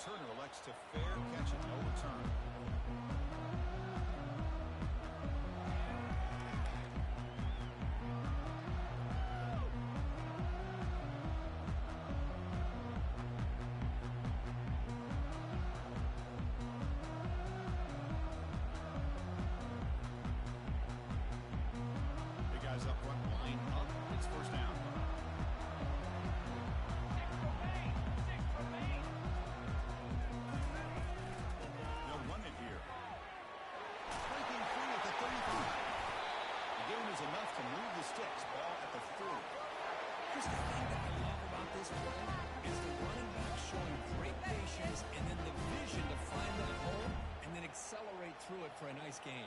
returner elects to fair catch it, no return. Up front, line up. It's first down. They'll run it here. Breaking free at the 35. The game is enough to move the sticks. Ball at the 40. Just the thing that I love about this play is the running back showing great patience and then the vision to find that hole and then accelerate through it for a nice gain.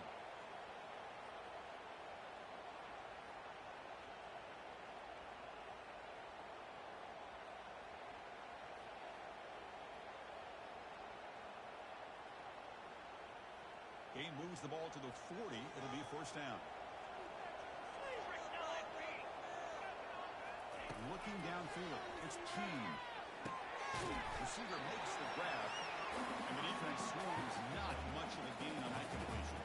Game moves the ball to the 40. It'll be first down. Looking downfield. It's Keene. Receiver makes the grab. And the defense swarms. Not much of a gain on that completion.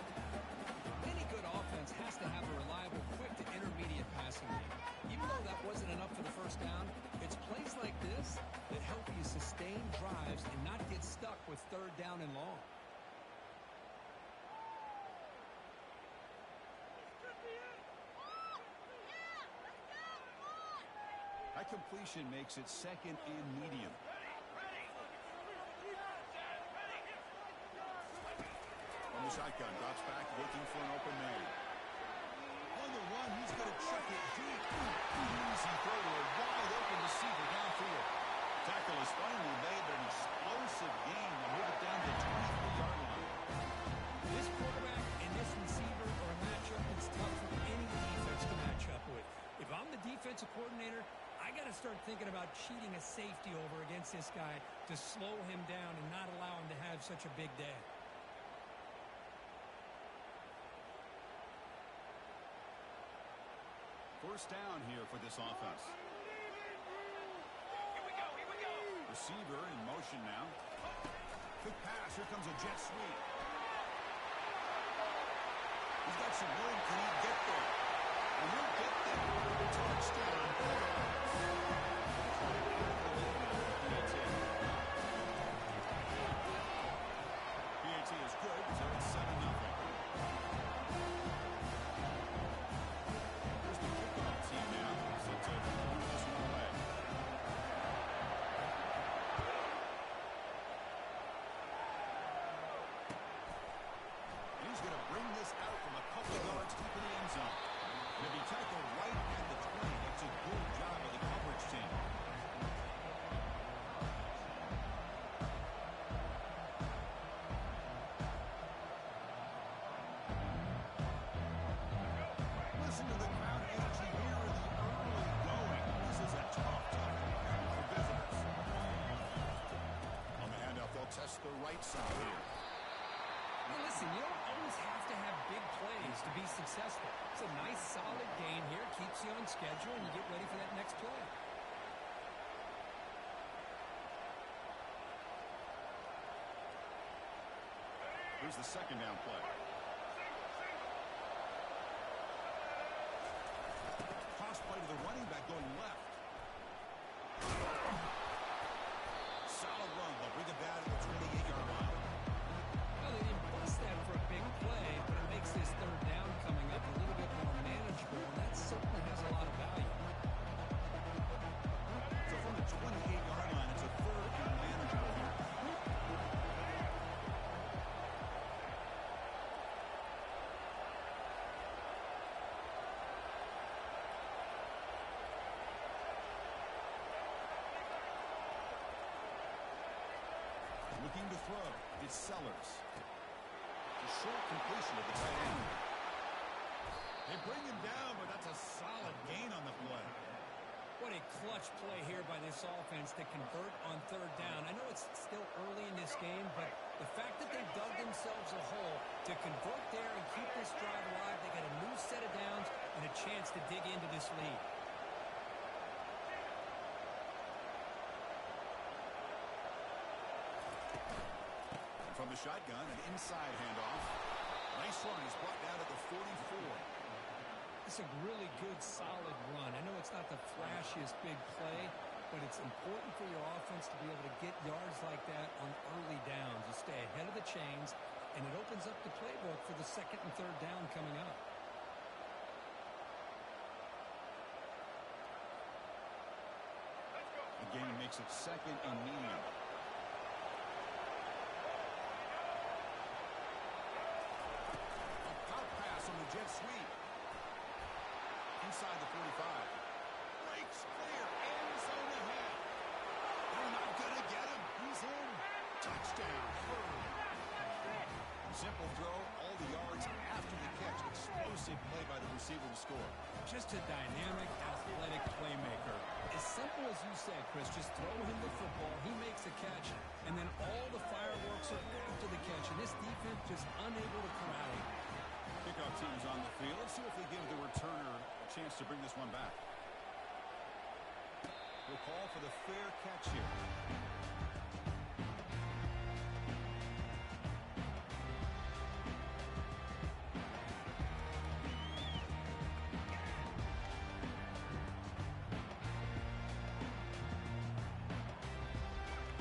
Any good offense has to have a reliable, quick to intermediate passing game. Even though that wasn't enough for the first down, it's plays like this that help you sustain drives and not get stuck with third down and long. That completion makes it second and medium. From the shotgun, drops back, looking for an open man. On the run, he's going to chuck it deep. Easy throw to a wide open receiver downfield. Tackle is finally made, but an explosive gain to move it down to the 23-yard line. This quarterback and this receiver are a matchup that's tough for any defense to match up with. If I'm the defensive coordinator, I got to start thinking about cheating a safety over against this guy to slow him down and not allow him to have such a big day. First down here for this offense. Here we go. Receiver in motion now. Quick pass. Here comes a jet sweep. He's got some room. Can he get there? And he'll get there. Touchdown. PAT is good, so it's 7-0. Here's the kickoff team now. Set to move this one away. And he's going to bring this out from a couple of yards deep in the end zone. And if he tackled right at the 20, that's a good job of the coverage team. Listen to the crowd energy here in the early going. This is a tough environment for visitors. On the handoff, they'll test the right side here. Well, listen, you don't always have to have big plays to be successful. It's a nice, solid gain here. Keeps you on schedule, and you get ready for that next play. Here's the second down play. Cross play to the running back going left. Solid run. They'll bring it back to the 28-yard line. Well, they didn't bust that for a big play, but it makes this third down coming up a little bit more manageable, and that certainly has a lot of value. So from the 28-yard line, it's a third and manageable here. Looking to throw. It's Sellers. A short completion of the tight end. They bring him down, but that's a solid gain on the play. What a clutch play here by this offense to convert on third down. I know it's still early in this game, but the fact that they dug themselves a hole to convert there and keep this drive alive, they got a new set of downs and a chance to dig into this lead. shotgun, an inside handoff. Nice run. He's brought down at the 44. It's a really good, solid run. I know it's not the flashiest big play, but it's important for your offense to be able to get yards like that on early downs. You stay ahead of the chains, and it opens up the playbook for the second and third down coming up. The game makes it second and medium. A pop pass on the jet sweep. Inside the 45. Breaks clear. End zone ahead. They're not going to get him. He's in. Touchdown. Simple throw. All the yards after the catch. Explosive play by the receiver to score. Just a dynamic, athletic playmaker. As simple as you said, Chris, just throw him the football. He makes a catch, and then all the fireworks are after the catch. And this defense just unable to corral him. Kickoff team's on the field. Let's see if they give the returner a chance to bring this one back. We'll call for the fair catch here.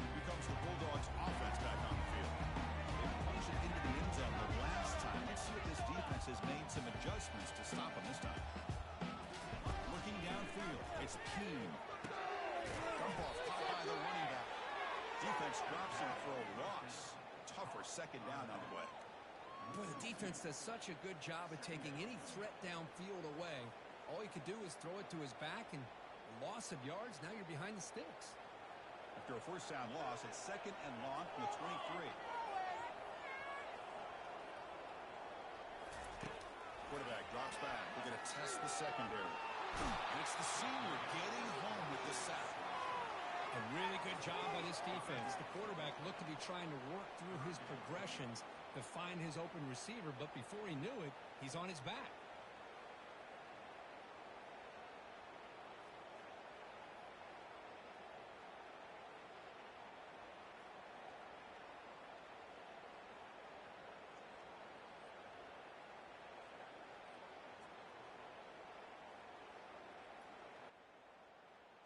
Here comes the Bulldogs offense back on the field. They punched it into the end zone the last time. Let's see if this defense has made some adjustments to stop them this time. Looking downfield, it's Keene. Dump off caught by the running back. Defense drops him for a loss. Tougher second down on the way. Boy, the defense does such a good job of taking any threat downfield away. All he could do is throw it to his back, and loss of yards, now you're behind the sticks. After a first down loss, it's second and long from the 23. Quarterback drops back. We're going to test the secondary. And it's the senior getting home with the sack. A really good job by this defense. The quarterback looked to be trying to work through his progressions to find his open receiver, but before he knew it, he's on his back.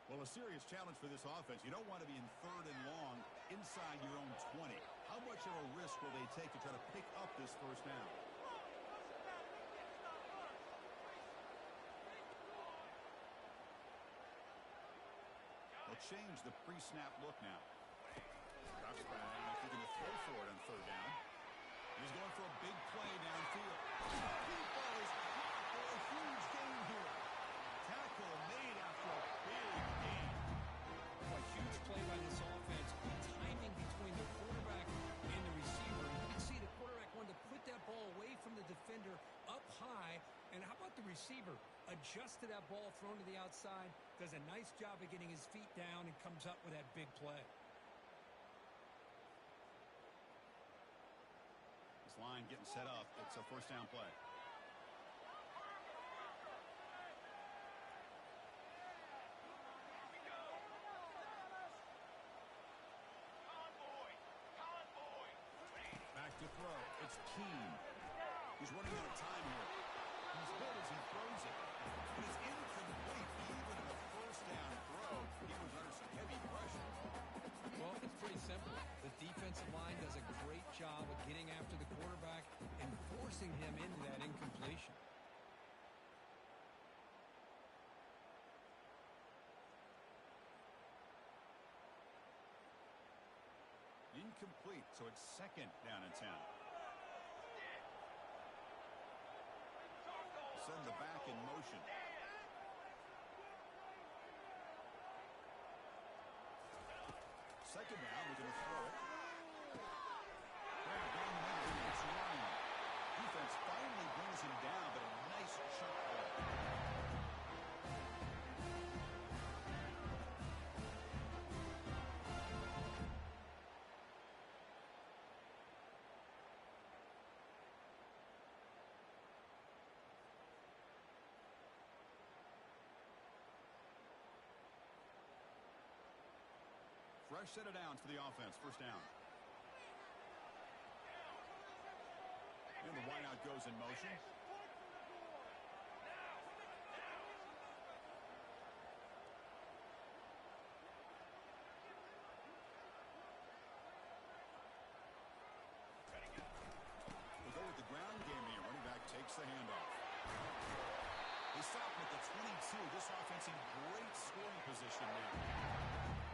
Well, a serious challenge for this offense. You don't want to be in third and long inside your own 20. How much of a risk will they take to try to pick up this first down? They'll change the pre-snap look now. Drops back, looking to throw for it on third down. He's going for a big play downfield. Deep ball is caught for a huge gain here. Tackle made after a big gain. A huge play by this offense. Good timing between the quarterback and the receiver. You can see the quarterback wanted to put that ball away from the defender up high. And how about the receiver? Adjusts to that ball thrown to the outside. Does a nice job of getting his feet down and comes up with that big play. This line getting set up. It's a first down play. Back to throw. It's Keene. He's running out of time here. He's hit as he throws it. But it's incomplete. Even in a first down throw, he was under some heavy pressure. Well, it's pretty simple. The defensive line does a great job of getting after the quarterback and forcing him into that incompletion. Incomplete, so it's second down and 10. Send the back in motion. Second down, we're going to throw it. Down the middle, it's Ryan. Defense finally brings him down, but a nice chunk play. Fresh set of downs for the offense. First down. goes in motion. We'll go with the ground game here. Running back takes the handoff. They stop him at the 22. This offense in great scoring position now.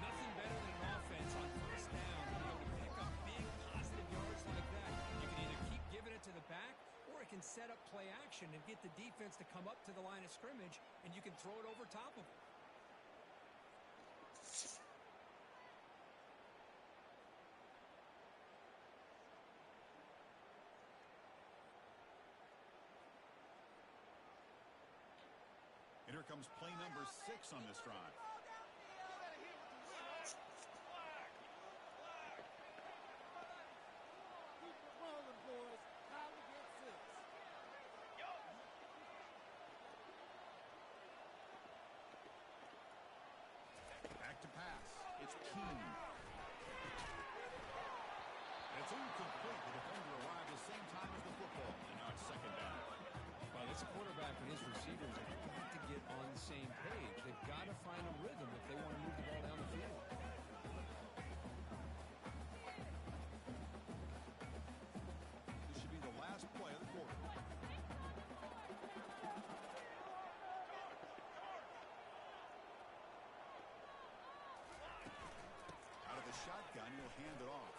Nothing better than an offense on first down to be able to pick up big positive yards like that. You can either keep giving it to the back, or it can set up play action and get the defense to come up to the line of scrimmage, and you can throw it over top of them. And here comes play number 6 on this drive. Back to pass. It's Keen. And it's incomplete. The defender arrived at the same time as the football. And now it's second down. Well, this quarterback and his receivers have got to get on the same page. They've got to find a rhythm if they want to move the ball down the field. This should be the last play of the quarter. Out of the shotgun, he'll hand it off.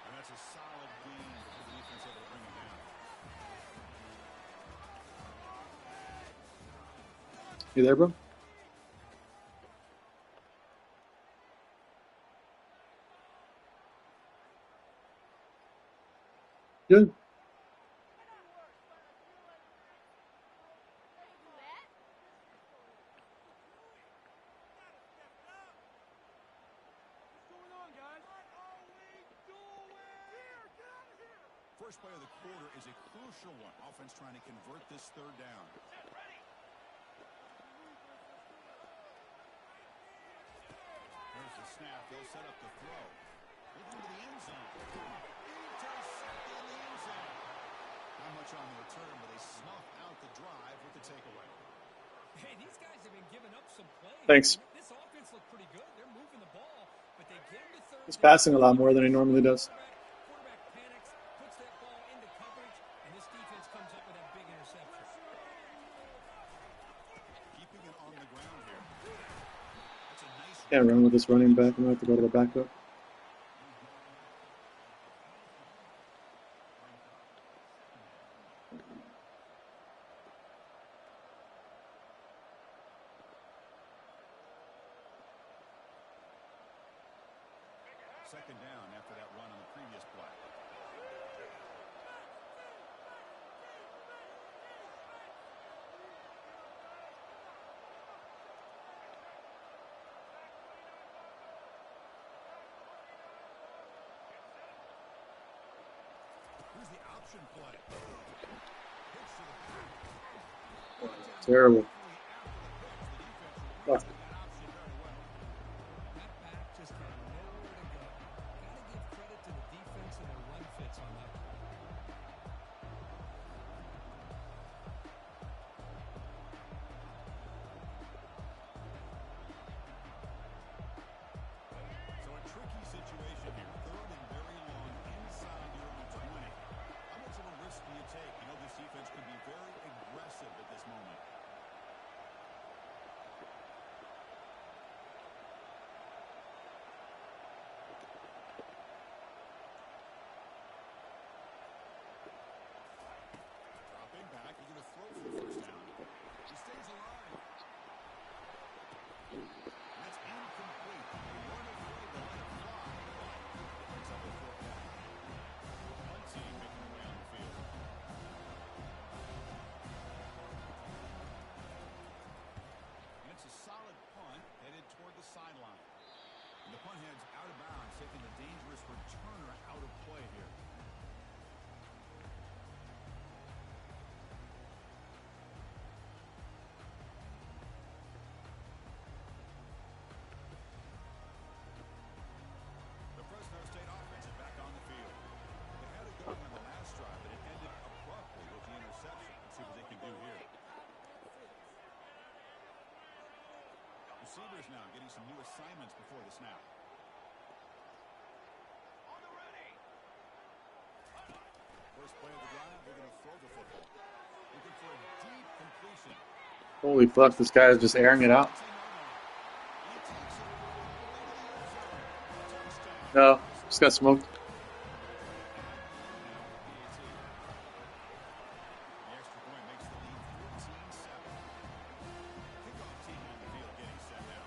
And that's a solid gain for the defense able to bring him down. You there, bro? Good. First play of the quarter is a crucial one. Offense trying to convert this third down. There's the snap. They'll set up the throw. Looking to the end zone. Intercepted in the end zone. Not much on the return, but they snuff out the drive with the takeaway. Hey, these guys have been giving up some plays. Thanks. This offense looked pretty good. They're moving the ball, but they get him to third. He's passing a lot more than he normally does. Quarterback panics, puts that ball into coverage, and this defense comes up with that big interception. Keeping it on the ground here. That's a nice Can't run with this running back. I'm going to have to go to the backup. second down after that run on the previous play. Here's the option play. Terrible. Fuck. That back just had nowhere to go. Got to give credit to the defense and their run fits on that play. So a tricky situation here. Third and very long inside your own 20. How much of a risk do you take? You know this defense could be very aggressive at this moment. receivers now getting some new assignments before the snap. First play of the drive, they're going to throw the football. Looking for a deep completion. Holy fuck, this guy is just airing it out. No, just got smoked. The extra point makes the lead 14-7. Kickoff team on the field getting set now.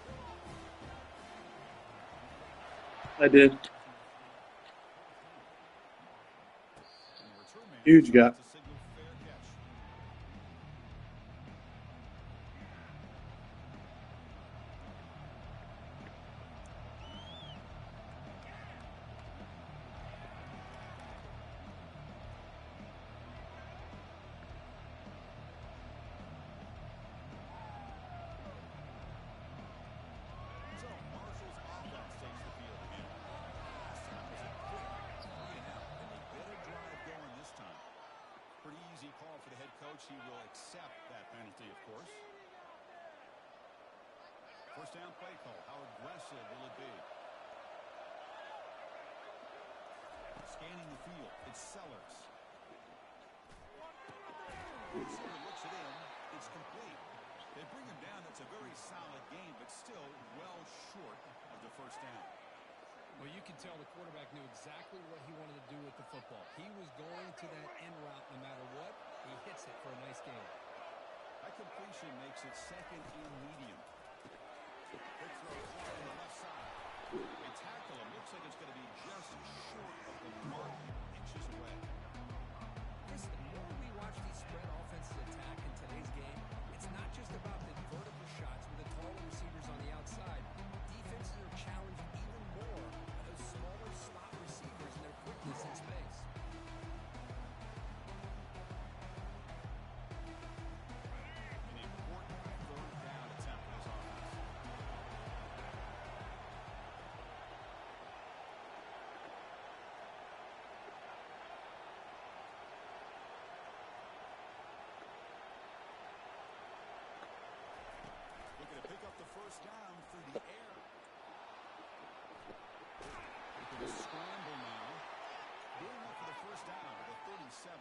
I did. And the return man Huge gap. to signal fair catch. So Marshall's offense takes the field again. Last time was a quick 3-and-out, and they get a drive going this time. Pretty easy call for the head coach. He will accept that penalty, of course. First down play call. How aggressive will it be? Scanning the field. It's Sellers. Receiver looks it in. It's complete. They bring him down. That's a very solid game, but still well short of the first down. Well, you can tell the quarterback knew exactly what he wanted to do with the football. He was going to that end route no matter what. He hits it for a nice game. That completion makes it second and medium. Quick throw caught on the left side. They tackle him. Looks like it's going to be just short of the mark, inches away. Chris, the more we watch these spread offenses attack in today's game, it's not just about the vertical shots with the taller receivers on the outside. Defenses are challenged even more by those smaller slot receivers and their quickness in space. An important third down attempt for this offense. Looking to pick up the first down through the air. Looking to scramble now. Doing that for the first down at the 37.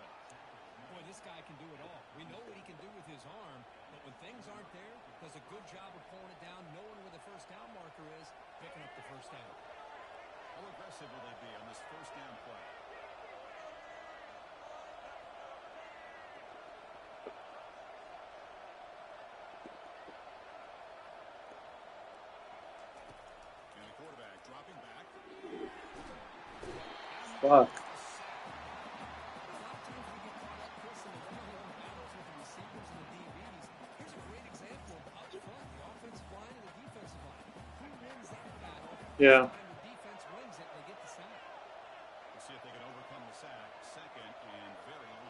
Boy, this guy can do it all. We know what he can do with his arm, but when things aren't there, does a good job of pulling it down, knowing where the first down marker is, picking up the first down. How aggressive will they be on this first down play? And the quarterback dropping back. Fuck. A lot of times we get caught up, Chris, in the one-on-one battles with the receivers and the DBs. Here's a great example of up front, the offensive line and the defensive line. Who wins that battle? Yeah. This time the defense wins it, and they get the sack. We'll see if they can overcome the sack. Second and very long.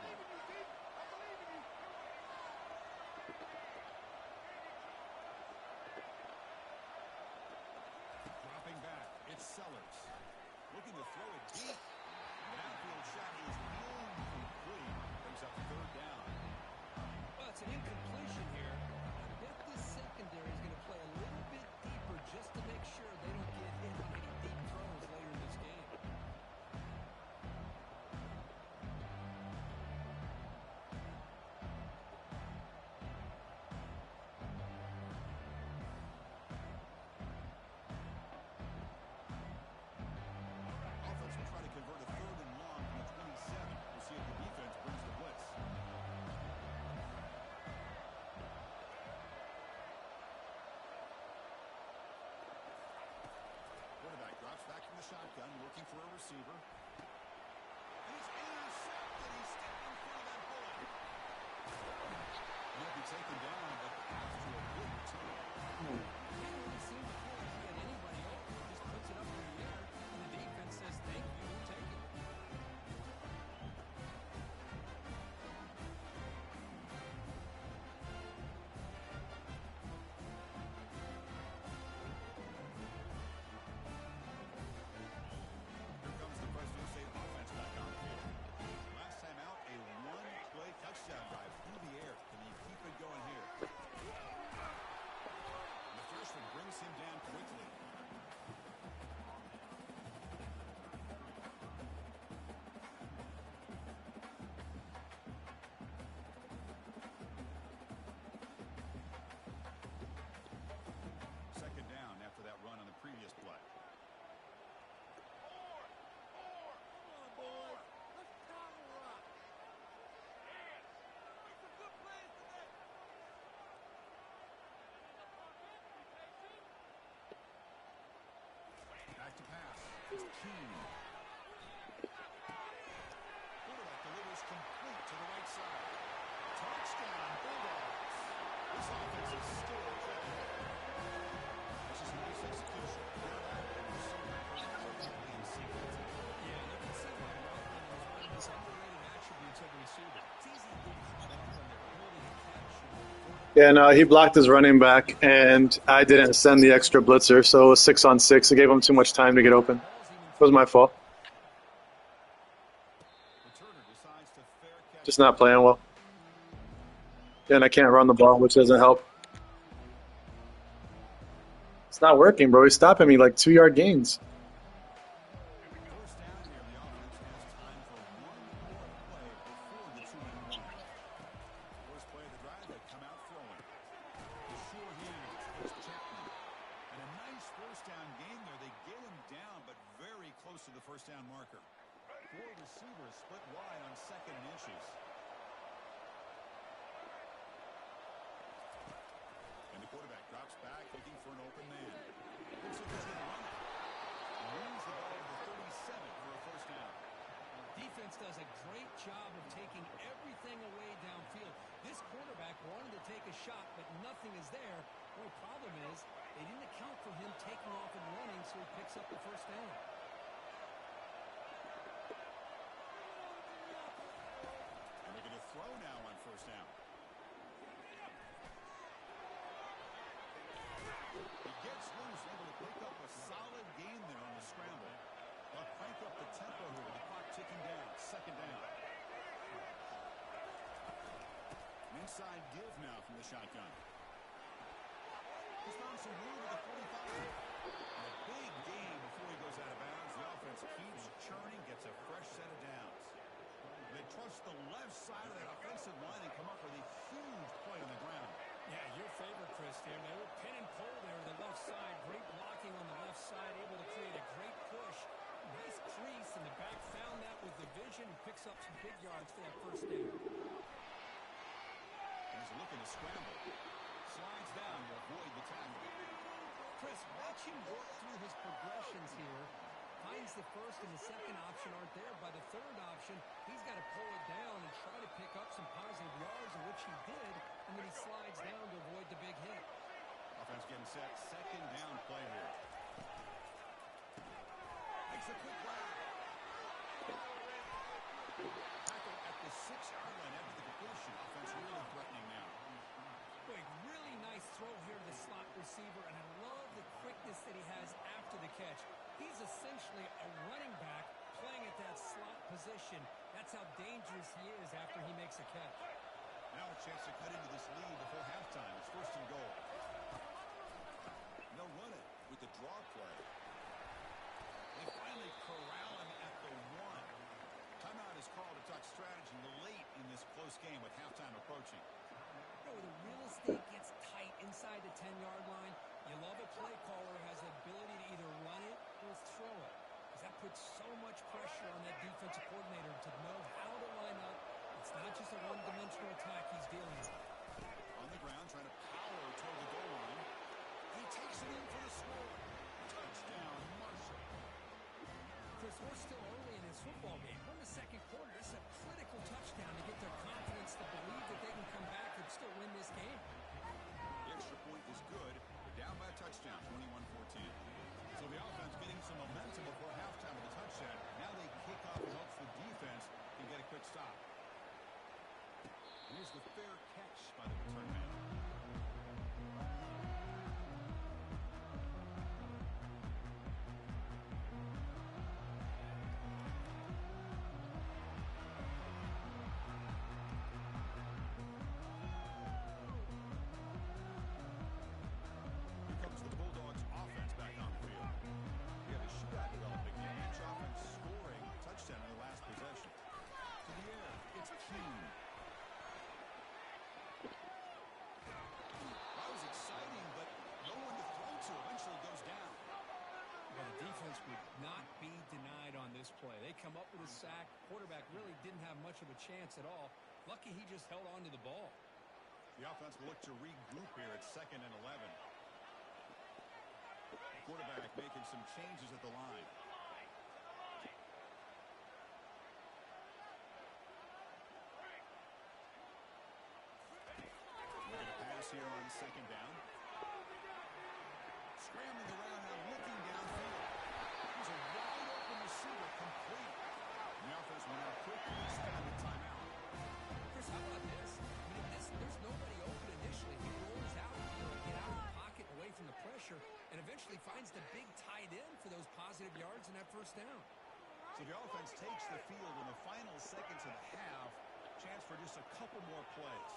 Dropping back. It's Sellers. Looking to throw it deep. Downfield shot is incomplete. Brings up third down. Well, it's an incompletion here. I bet this secondary is going to play a little bit deeper just to make sure they don't get hit on any deep throws later in this game. Offense will try to convert a third and long from the 27. We'll see if the defense brings the blitz. Quarterback drops back from the shotgun, looking for a receiver. And it's intercepted. He's stepped in front of that bullet. He'll be taken down, but after a good return. He didn't really seem to feel like he had anybody open. He just puts it up in the air, and the defense says, thank you, we'll take it. Here comes the Fresno It's Keen. Quarterback delivers complete to the right side. Touchdown, Bulldogs. This offense is still incredible. This is nice execution. Quarterback was so perfectly in sequence. Yeah, you can see why Rodman was one of his underrated attributes of a receiver. It's easy to get caught up on the ability to catch and Yeah, no, he blocked his running back, and I didn't send the extra blitzer, so it was 6-on-6. It gave him too much time to get open. It was my fault. Returner decides to fair catch. Just not playing well. And I can't run the ball, which doesn't help. It's not working, bro. He's stopping me like 2-yard gains. First down here, the offense has time for one more play before the 2-minute warning. First play of the drive, they come out throwing. The sure hands, it's Chapman. And a nice first down gain there. They get him down, but very close to the first down marker. 4 receivers split wide on 2nd and inches. And the quarterback drops back, looking for an open man. Looks like he's going to run it. Wins the ball to the 37 for a first down. Defense does a great job of taking everything away downfield. This quarterback wanted to take a shot, but nothing is there. The only problem is they didn't account for him taking off and running, so he picks up the first down. And they're going to throw now on first down. He gets loose, able to pick up a solid gain there on the scramble. They'll crank up the tempo here with the clock ticking down. 2nd down. An inside give now from the shotgun. He's found some room at the 45. And a big gain before he goes out of bounds. The offense keeps churning, gets a fresh set of downs. They trust the left side of that offensive line and come up with a huge play on the ground. Yeah, your favorite, Chris, there. They were pin and pull there on the left side. Great blocking on the left side, able to create a great push. Nice crease, and the back found that with the vision and picks up some big yards for that first down. He's looking to scramble. Slides down to avoid the tackle. Chris, watch him work through his progressions here. Finds the first and the second option aren't there. By the third option, he's got to pull it down and try to pick up some positive yards, in which he did, and then he slides down to avoid the big hit. Offense getting set. 2nd down play here. Makes a quick grab. Tackle at the 6-yard line after the completion. Offense really threatening now. Boy, really nice throw here to the slot receiver, and I love the quickness that he has after the catch. He's essentially a running back playing at that slot position. That's how dangerous he is after he makes a catch. Now a chance to cut into this lead before halftime. It's 1st and goal. They'll run it with the draw play. They finally corral him at the 1. Timeout is called to talk strategy late in this close game with halftime approaching. You know, the real estate gets tight inside the 10-yard line. You love a play caller who has the ability to either run it or throw it, because that puts so much pressure on that defensive coordinator to know how to line up. It's not just a one-dimensional attack he's dealing with. On the ground, trying to power toward the goal line. He takes it in for the score. Touchdown, Marshall. Chris, we're still early in this football game. We're in the 2nd quarter. This is a critical touchdown to get their confidence to believe that they can come back and still win this game. The extra point is good. They're down by a touchdown, 21-14. So the offense getting some momentum before halftime with a touchdown. Now they kick off and hopes the defense can get a quick stop. Here's the fair catch by the return man. Here comes the Bulldogs offense back on the field. We have a shootout developing here. Each offense scoring a touchdown in the last possession. To the air, it's Keen. That was exciting, but no one to throw to. Eventually goes down. Well, the defense would not be denied on this play. They come up with a sack. Quarterback really didn't have much of a chance at all. Lucky he just held on to the ball. The offense will look to regroup here at 2nd and 11. Quarterback making some changes at the line. on second down. Scrambling around now, looking downfield. He's a wide open receiver, complete. And the offense will now quickly spend the timeout. Chris, how about this? I mean, there's nobody open initially. He rolls out, get out of the pocket, away from the pressure, and eventually finds the big tight end for those positive yards in that first down. So the offense takes the field in the final seconds of the half. Chance for just a couple more plays.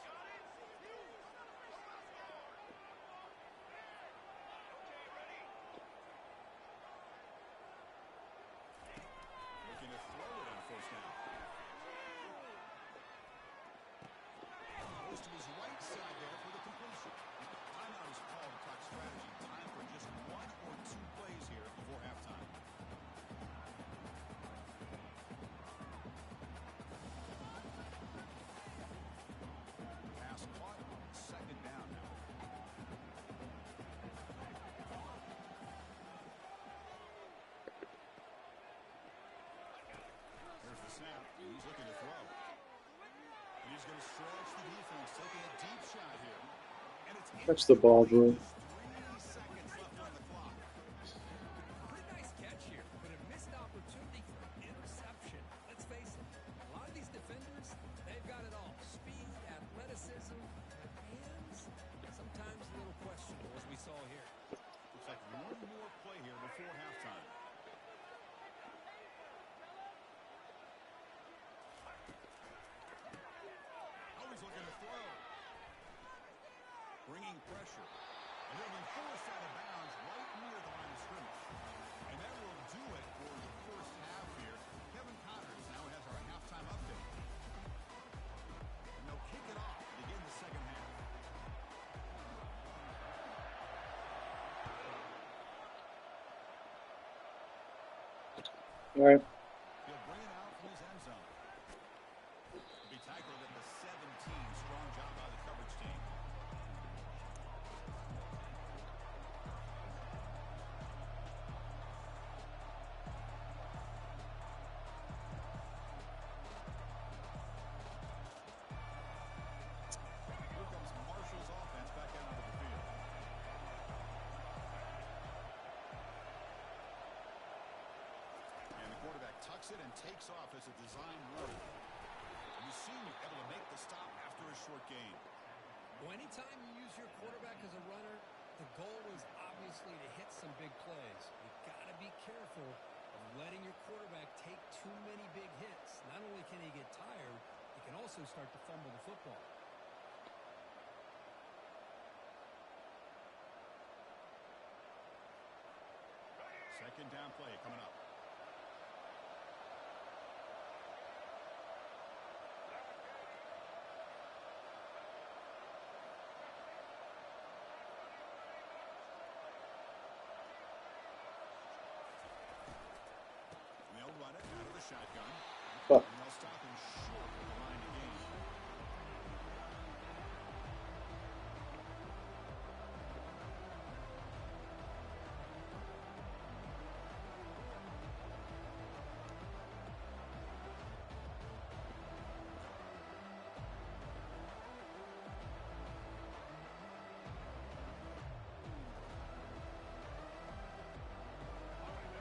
Looking to throw it on first down. Goes to his right side there for the completion. Timeout is called to talk strategy. Time for just one or two plays here before halftime. Pass caught. Second down now. There's the snap. He's looking to throw. And he's going to stretch the defense, taking a deep shot here. And it's Catch the ball, bro. 3 seconds left on the clock. Pretty nice catch here, but a missed opportunity for an interception. Let's face it, a lot of these defenders, they've got it all. Speed, athleticism, hands, sometimes a little questionable, as we saw here. Looks like one more play here before halftime. Always looking to throw. Bringing pressure. And they'll be forced out of bounds right near the line of scrimmage. And that will do it for the first half here. Kevin Connors now has our halftime update. And they'll kick it off to begin the second half. All right. He'll bring it out from his end zone. He'll be tackled at the 17. Strong job by the coverage team. Here comes Marshall's offense back out onto the field. And the quarterback tucks it and takes off as a design run. You see him able to make the stop after a short gain. Well, anytime you use your quarterback as a runner, the goal is obviously to hit some big plays. You've got to be careful of letting your quarterback take too many big hits. Not only can he get tired, he can also start to fumble the football. Second down play coming up. And they'll run it out of the shotgun. Fuck. And they'll stop him short of the line to gain.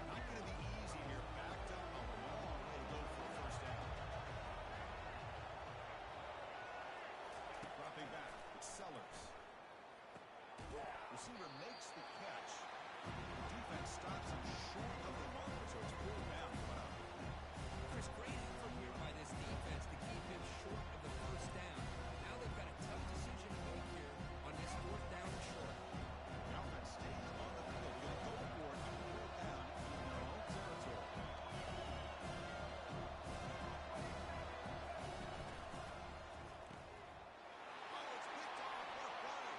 Not going to be easy here. Backed up a long way to go for a first down. Dropping back, it's Sellers. Receiver makes the catch. Defense stops him short of the mark, so it's pulled down. Chris, great effort here by this defense to keep him short of the first down. Now they've got a tough decision to make here on this fourth down and short. The offense stays on the field. Going to go for it on fourth down in their own territory. Oh, it's picked off. What a play.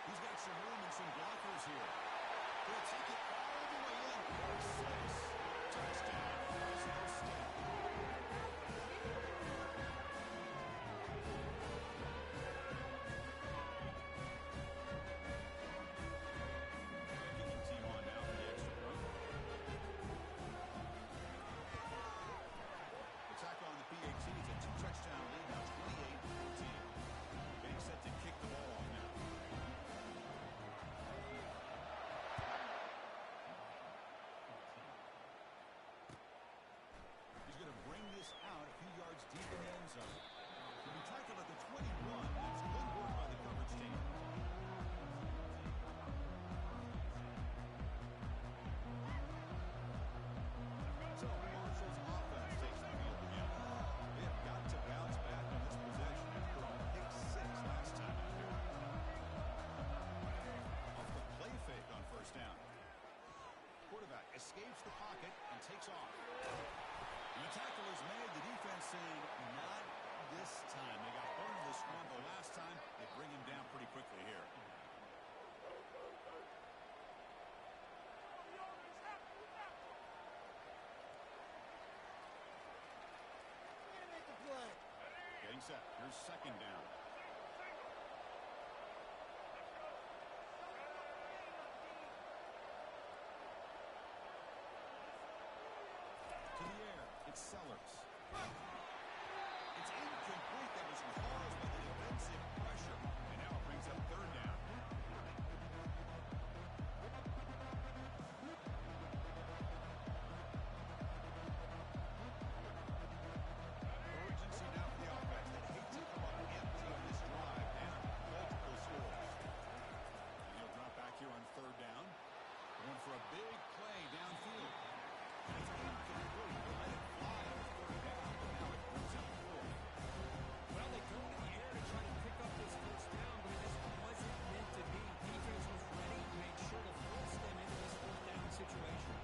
He's got some room and some blockers here. He'll take it all the way in. Six. Touchdown, Fresno State. Kicking team on now for the extra point. The tackle on the PAT is a 2-touchdown lead now, 28-14. Getting set to kick the ball off now. It's deep in the end zone. He'll be tackled at the 21. That's good work by the coverage team. So Marshall's offense takes the field again. They have got to bounce back on this possession after a pick 6 last time out here. Off the play fake on first down. Quarterback escapes the pocket and takes off. And the tackle is made. The defense saying, not this time. They got burned in the scramble last time. They bring him down pretty quickly here. Getting set. Here's second down. To the air. It's Sellers. It's incomplete. That was caused by the defensive pressure. And now it brings up third down. Urgency now for the offense that hate to come up empty on this drive and multiple scores. And he'll drop back here on third down. Going for a big play downfield. It's incomplete. They let it fly on third down, but now it brings up fourth. Well, they go to the air to try to pick up this first down, but it just wasn't meant to be. Defense was ready, made sure to force them into this fourth down situation.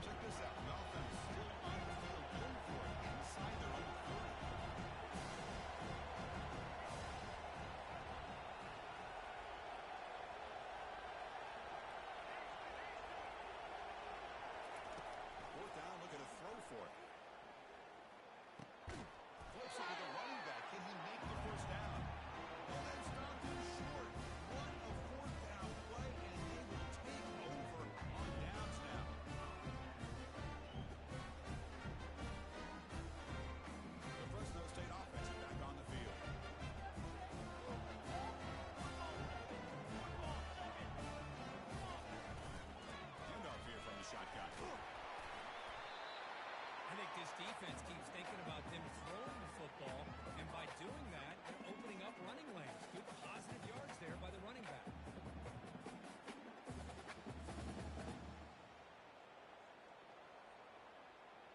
Check this out. The offense still on the field, going for it inside their own 30. Fourth down, look at a throw for it. Flips it to the running back. Can he make the first down? Oh, that's found too short. What a fourth down play, and they will take over on downs now. The Fresno State offense is back on the field. Handoff here from the shotgun. I think this defense keeps thinking about them throwing the football, and by doing that, they're opening up running lanes. Good positive yards there by the running back.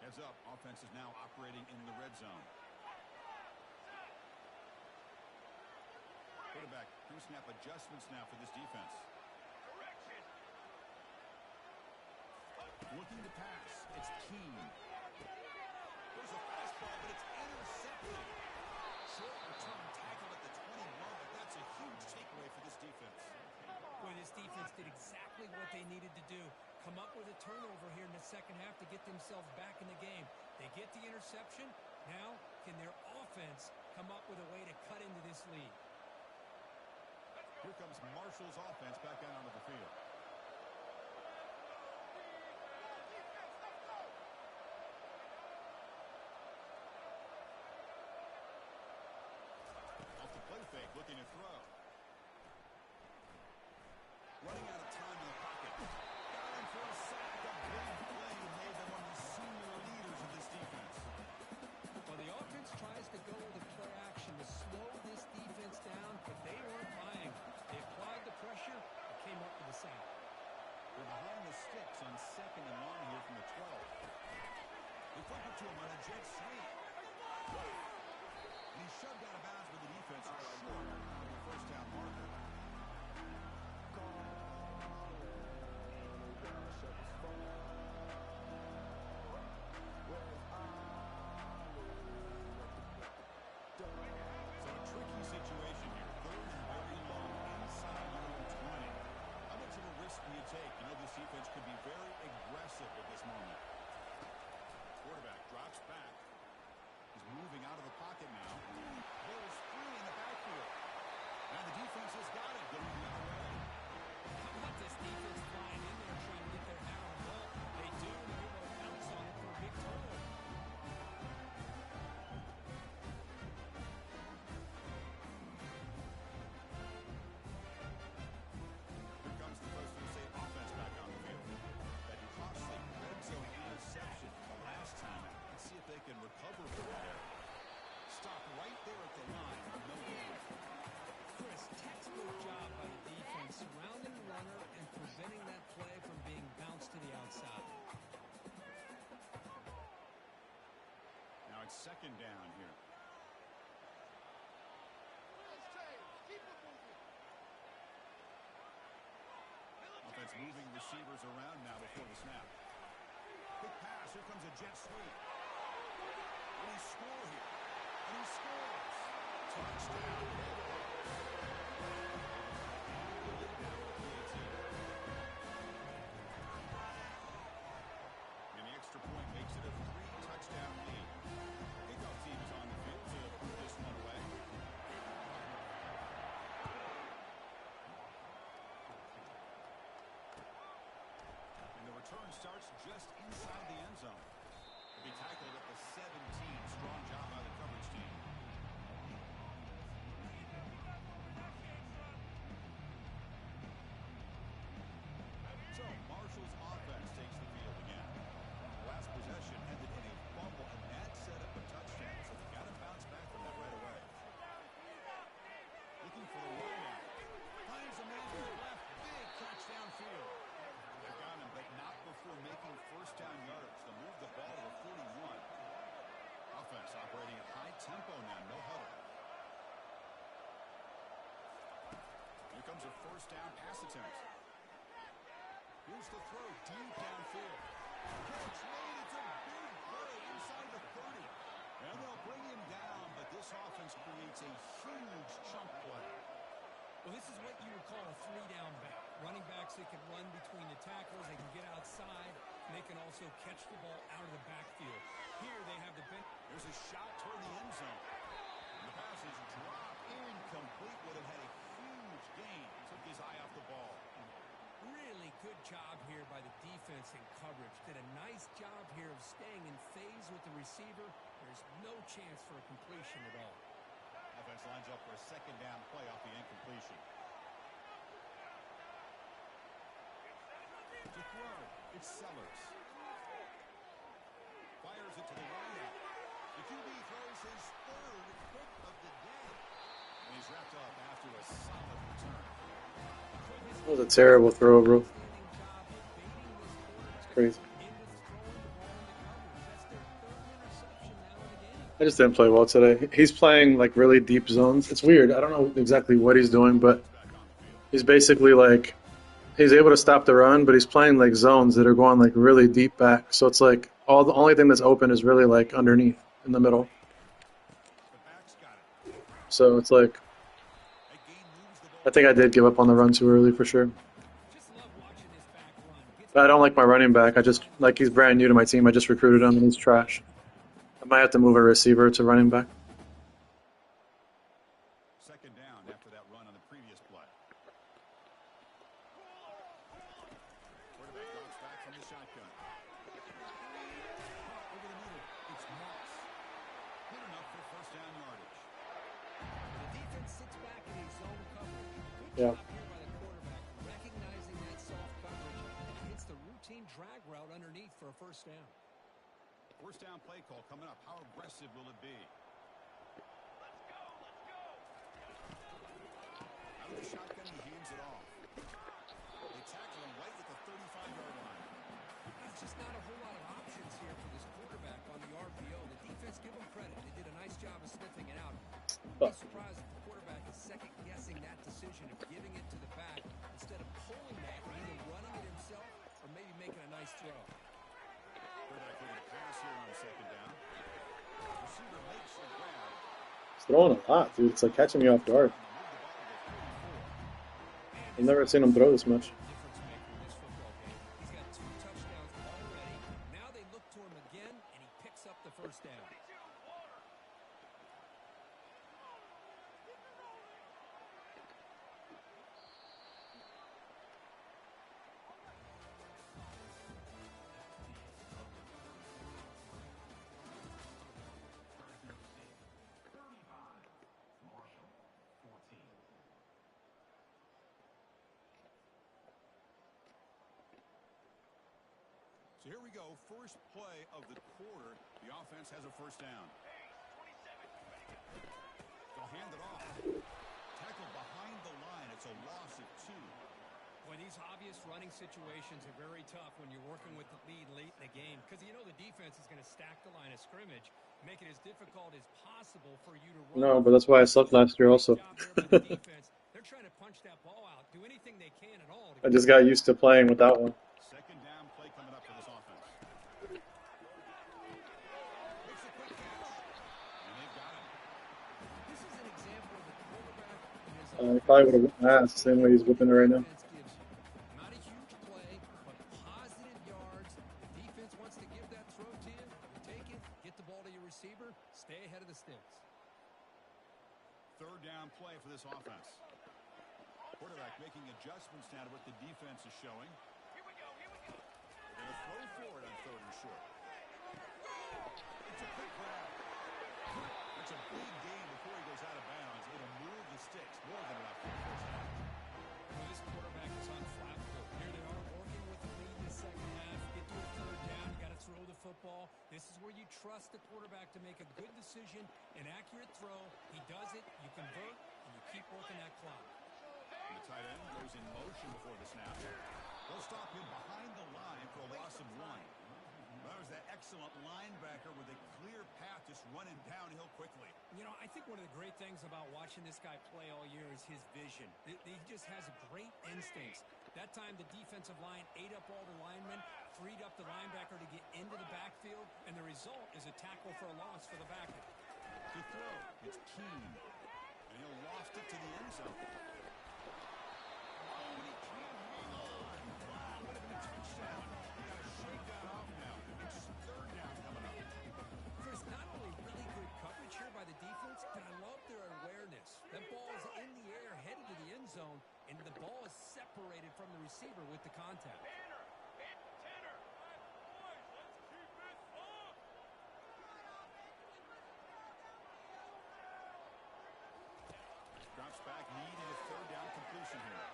Heads up, offense is now operating in the red zone. Quarterback, pre-snap adjustments now for this defense. Looking to pass. It's Keene. There's a fastball, but it's intercepted. Short return tackle at the 21, but that's a huge takeaway for this defense. Boy, this defense did exactly what they needed to do. Come up with a turnover here in the second half to get themselves back in the game. They get the interception. Now, can their offense come up with a way to cut into this lead? Here comes Marshall's offense back out onto the field. Off the play fake, looking to throw. Running out of time in the pocket. Got in for a sack. A big play made them one of the senior leaders of this defense. Well, the offense tries to go with the play action to slow this defense down, but they weren't buying. They applied the pressure and came up with the sack. They're behind the sticks on second and long here from the 12. They flip it to him on a jet sweep. And he shoved out of bounds with the defense short of the first down marker. So a tricky situation here. Third and very long inside your own 20. How much of a risk do you take? You know this defense could be very aggressive at this moment. Quarterback drops back. He's moving out of the pocket now. There's three in the backfield. Now the defense has got it going the other way. How about this defense flying in there trying to get their hat on the ball? They do, and they're able to pounce on it for a big turnover. moving receivers around now before the snap. Quick pass. Here comes a jet sweep. Will he score here? And he scores. Touchdown. And the extra point makes it a 3-touchdown lead. Kickoff team is on the field to put this one away. And the return starts just inside the end zone. He'll be tackled at the 17. Strong job by the coverage team. So Marshall's offense takes the field again. Last possession ended in a fumble, and that set up a touchdown. So they got to bounce back from that right away. Looking for the rollout. Finds a man to the left. Big catch downfield. They got him, but not before making first down yardage. They'll move the ball to the 41. Offense operating at high tempo now. No huddle. Here comes a first down pass attempt. Here's the throw deep downfield. Catch made. It's a big play inside the 30. And they'll bring him down, but this offense creates a huge chunk play. Well, this is what you would call a three-down back. Running backs that can run between the tackles, they can get outside, and they can also catch the ball out of the backfield. Here they have the bench. There's a shot toward the end zone. And the pass is dropped incomplete. Would have had a huge gain. Took his eye off the ball. Really good job here by the defense in coverage. Did a nice job here of staying in phase with the receiver. There's no chance for a completion at all. Offense lines up for a second down play off the incompletion. To throw, it's Sellers. Fires it to the right. The QB throws his third pick of the day. And he's wrapped up after a solid return. That was a terrible throw, bro. It's crazy. I just didn't play well today. He's playing like really deep zones. It's weird. I don't know exactly what he's doing, but he's basically like he's able to stop the run, but he's playing like zones that are going like really deep back. So it's like the only thing that's open is really like underneath in the middle. So it's like I think I did give up on the run too early for sure. But I don't like my running back. I just like he's brand new to my team. I just recruited him and he's trash. I might have to move a receiver to running back. Second down after that run on the previous play. Quarterback drops back from the shotgun. Over the middle, it's Moss. Good enough for first down yardage. The defense sits back in his zone coverage. Yeah. Good job here by the quarterback, recognizing that soft coverage. Hits the routine drag route underneath for a first down. First down play call coming up. How aggressive will it be? Let's go. Out of the shotgun, he hands it off. They tackle him right at the 35-yard line. There's just not a whole lot of options here for this quarterback on the RPO. The defense, give him credit. They did a nice job of sniffing it out. I'm surprised if the quarterback is second-guessing that decision of giving it to the back instead of pulling that and either running it himself or maybe making a nice throw. Quarterback looking to pass here on second down. Receiver makes the grab. He's throwing a lot, dude. It's like catching me off guard. I've never seen him throw this much. Difference maker in this football game. He's got 2 touchdowns already. Now they look to him again, and he picks up the first down. So here we go. First play of the quarter. The offense has a first down. They'll hand it off. Tackle behind the line. It's a loss of 2. Boy, these obvious running situations are very tough when you're working with the lead late in the game because you know the defense is going to stack the line of scrimmage, make it as difficult as possible for you to run. No, but that's why I slept last year also. They're They're trying to punch that ball out, do anything they can at all. I just got used to playing with that one. Second down play coming up for this offense. Makes a quick catch. And they've got him. This is an example of a quarterback and his He probably would have whipped my ass the same way he's whipping it right now. offense gives you. Not a huge play, but positive yards. The defense wants to give that throw to you. You take it, get the ball to your receiver, stay ahead of the sticks. Third down play for this offense. Quarterback making adjustments now to what the defense is showing. Here we go. They're going to throw forward on third and short. It's a quick grab. That's a big gain before he goes out of bounds. It'll move the sticks more than enough for the first down. Well, this quarterback is on flat foot. Here they are working with the lead in the second half. Get to a third down, you got to throw the football. This is where you trust the quarterback to make a good decision, an accurate throw. He does it, you convert, and you keep working that clock. And the tight end goes in motion before the snap. They'll stop him behind the line for a loss of 1. That was that excellent linebacker with a clear path just running downhill quickly. You know, I think one of the great things about watching this guy play all year is his vision. He just has great instincts. That time the defensive line ate up all the linemen, freed up the linebacker to get into the backfield, and the result is a tackle for a loss for the backer. To throw, it's Keen. And he'll lost it to the end zone. Chris, not only really good coverage here by the defense, but I love their awareness. That ball is in the air, headed to the end zone, and the ball is separated from the receiver with the contact. Drops back, needing a third down completion here.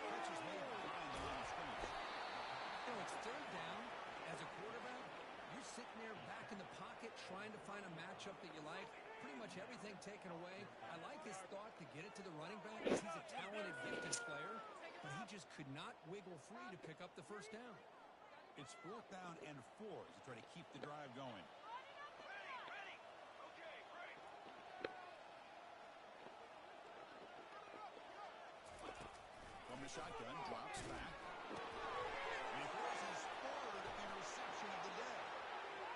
Catch is made behind the line of scrimmage. You know, it's third down. As a quarterback, you're sitting there back in the pocket trying to find a matchup that you like. Pretty much everything taken away. I like his thought to get it to the running back because he's a talented, gifted player, but he just could not wiggle free to pick up the first down. It's 4th down and 4 as they try to keep the drive going. From the shotgun, drops back. And it was his 3rd interception of the day.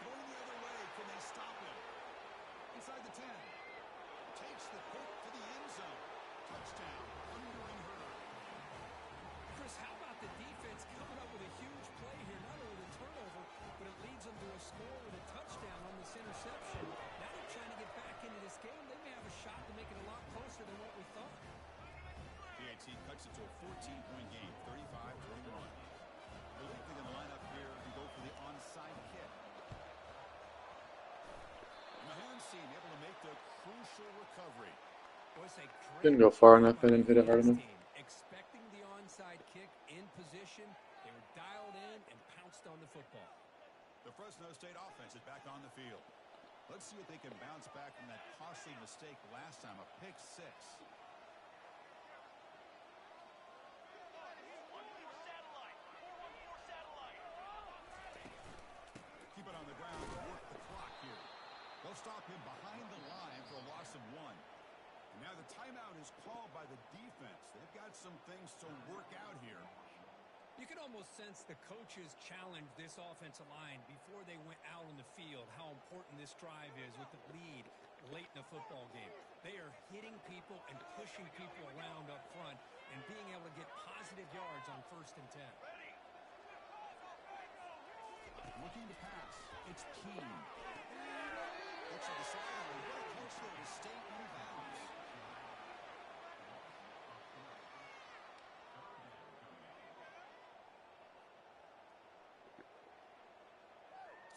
Going the other way, can they stop him? Inside the 10. Takes the pick to the end zone. Touchdown, Underling Hurd. Chris, how about the defense coming up with a huge play here? Not only the turnover, but it leads them to a score with a touchdown on this interception. Now they're trying to get back into this game. They may have a shot to make it a lot closer than what we thought. PAT cuts it to a 14-point game, 35-21. They're likely going to line up here and go for the onside kick. Mahanstein able to make the crucial recovery. Didn't go far enough. I didn't hit it hard enough. Expecting the onside kick in position, they were dialed in and pounced on the football. The Fresno State offense is back on the field. Let's see if they can bounce back from that costly mistake last time, a pick 6. Keep it on the ground and work the clock here. They'll stop him behind the line for a loss of 1. And now the timeout is called by the defense. They've got some things to work out here. You can almost sense the coaches challenge this offensive line before they went out on the field, how important this drive is with the lead late in the football game. They are hitting people and pushing people around up front and being able to get positive yards on 1st and 10. Looking to pass. It's Keen. Looks at the sideline. What a close there to stay in bounds.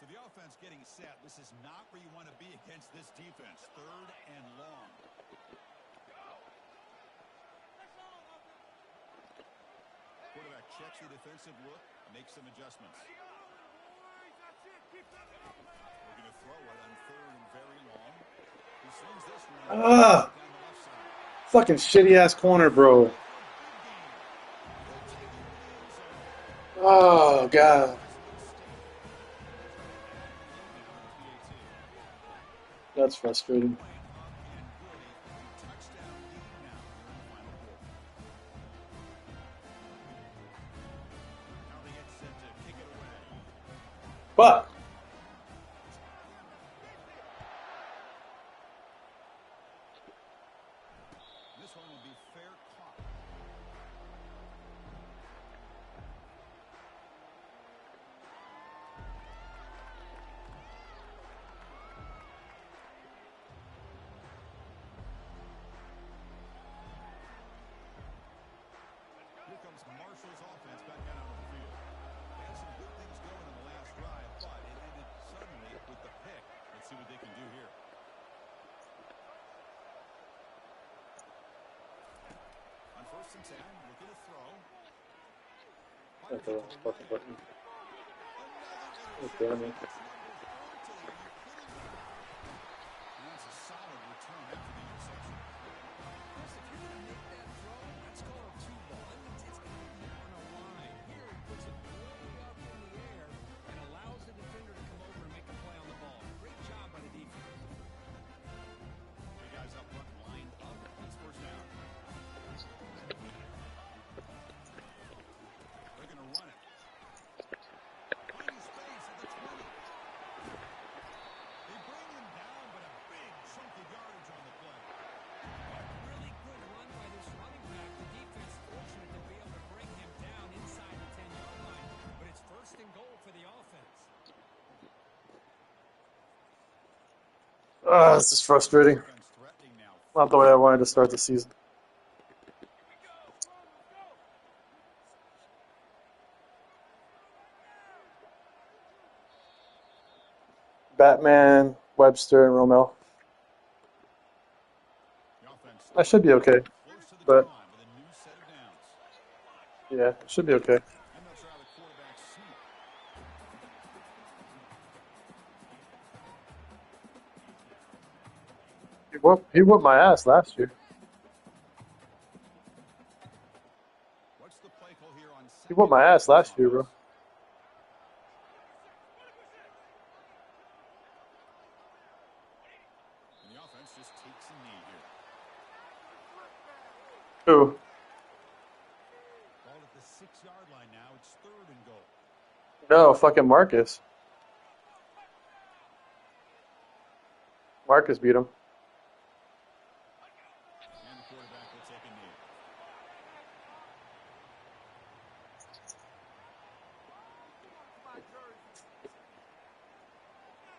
So the offense getting set. This is not where you want to be against this defense. 3rd and long. Quarterback checks the defensive look, makes some adjustments. We're going to throw it on 3rd and very long. He swings this one down the left side. Fucking shitty ass corner, bro. Oh god. That's frustrating. Touchdown But This one will be fair caught. Here comes Marshall's offense back out on the field. They had some good things going in the last drive, but it ended suddenly with the pick. Let's see what they can do here. On 1st and 10, looking to throw. Fires it to the fucking right. button. Another Damn it. interception. That's number 4 today. That's a solid return after the interception. Chris, if you're going to make that throw, that's called a two-ball. That means it's going to be on a line. Here, he puts it way up in the air and allows the defender to come over and make a play on the ball. Great job by the defense. The guys up front lined up. It's 1st down. They're going to run it. Finding space at the 20. They bring him down, but a big chunk of yardage on the play. Really good run by this running back. The defense fortunate to be able to bring him down inside the 10-yard line. But it's 1st and goal for the offense. This is frustrating. Defense threatening now. Not the way I wanted to start the season. Batman, Webster, and Romel. The offense I should be okay, close to the but goal line with a new set of downs. yeah, it should be okay. I'm not sure how the quarterback sneak. He whooped my ass last year. What's the play call here on He whooped 2nd my ass and last year, bro. And the offense just takes a knee here. Who? Ball at the 6-yard line now. It's 3rd and goal. No, fucking Marcus. Marcus beat him. And the quarterback will take a knee.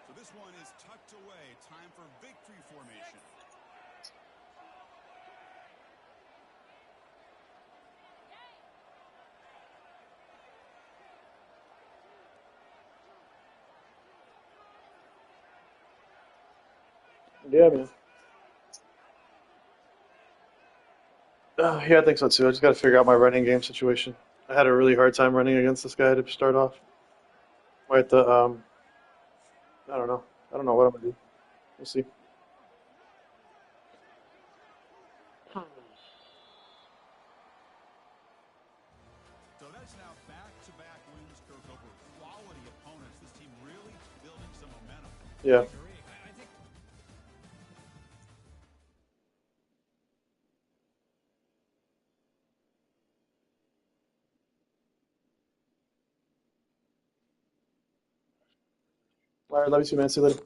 So this one is tucked away. Time for victory formation. Yeah, man. Yeah, I think so too. I just got to figure out my running game situation. I had a really hard time running against this guy to start off. Might have to, I don't know. I don't know what I'm gonna do. We'll see. So that's now back-to-back wins, Kirk, over quality opponents. This team really building some momentum. Yeah. I agree. I think All right, love you too, man. See you later.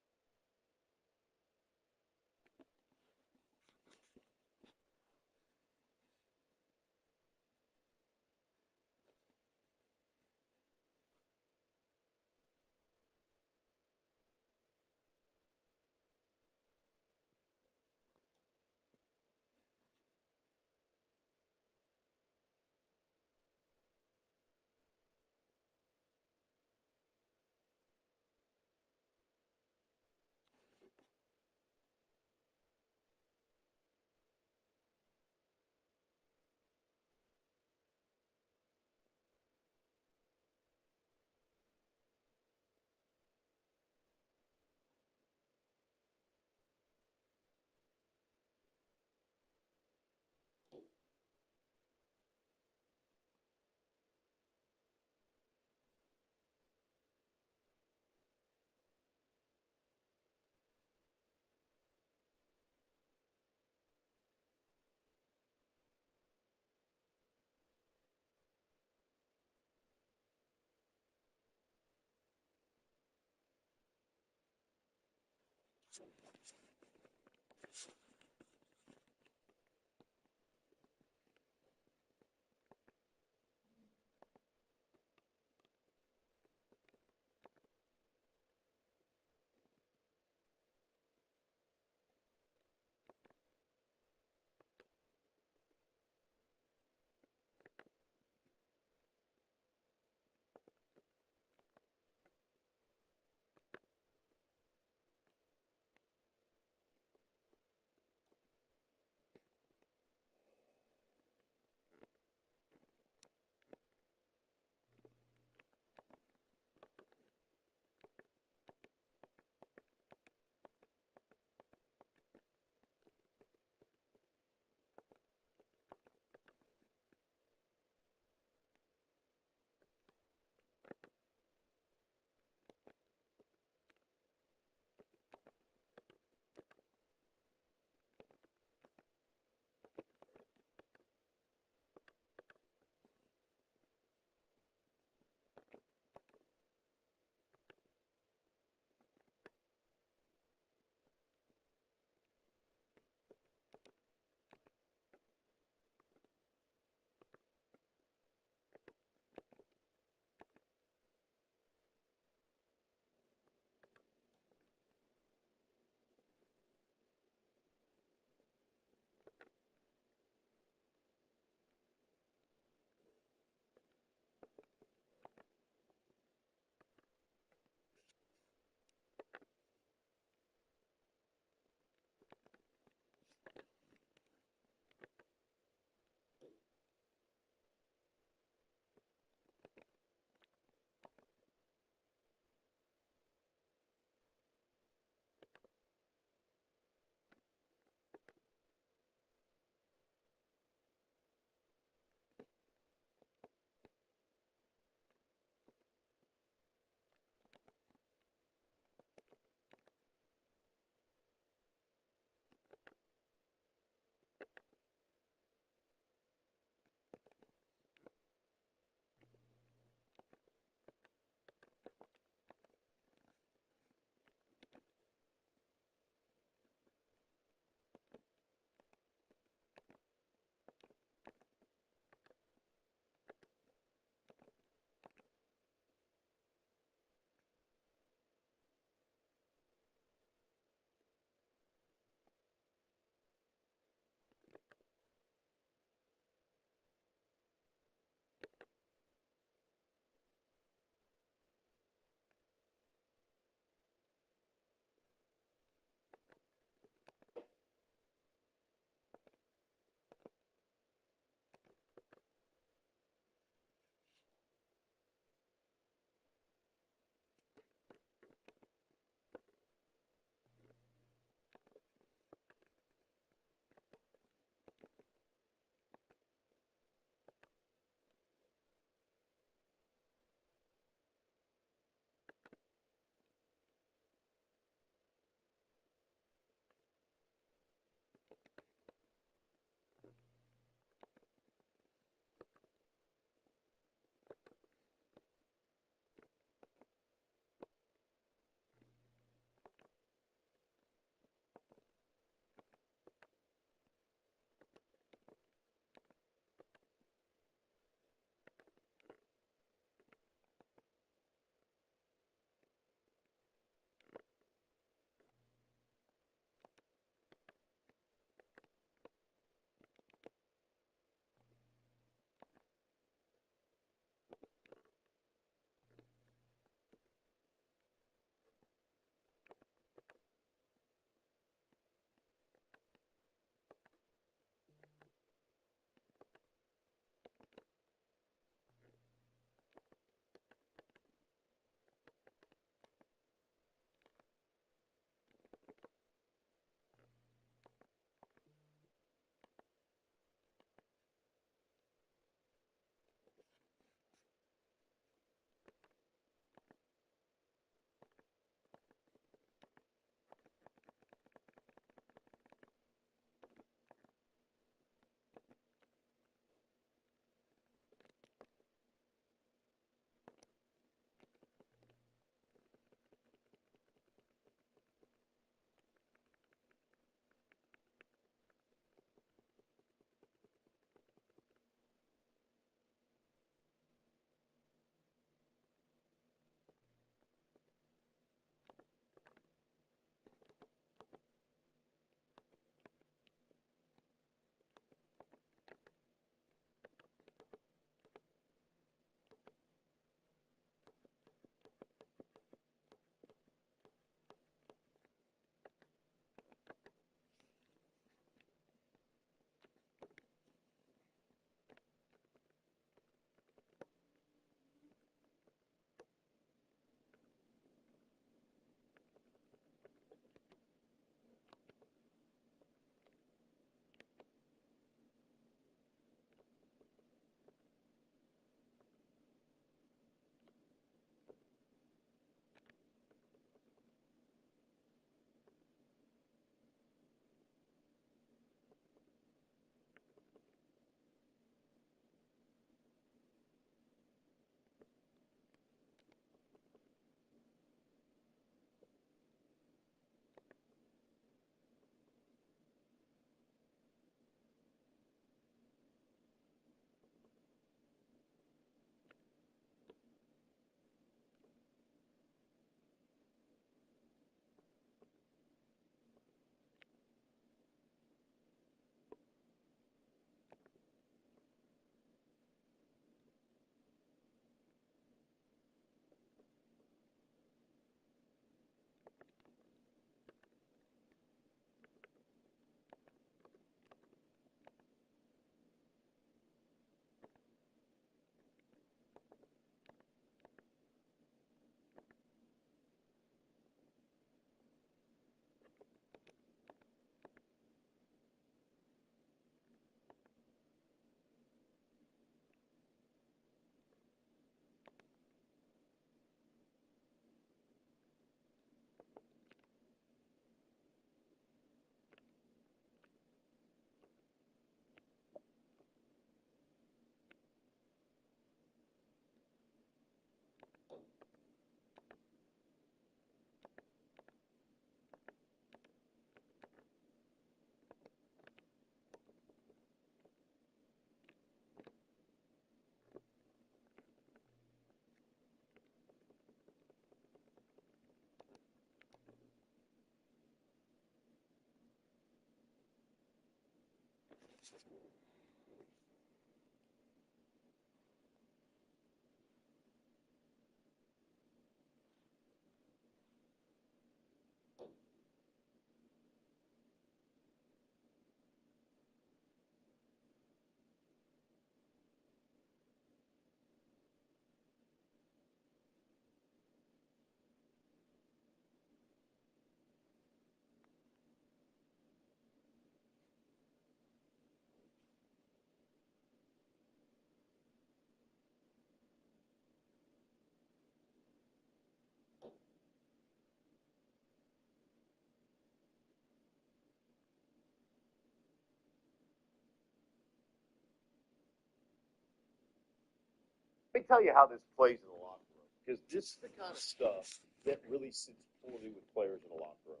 Let me tell you how this plays in the locker room, because this is the kind of stuff that really sits poorly with players in the locker room.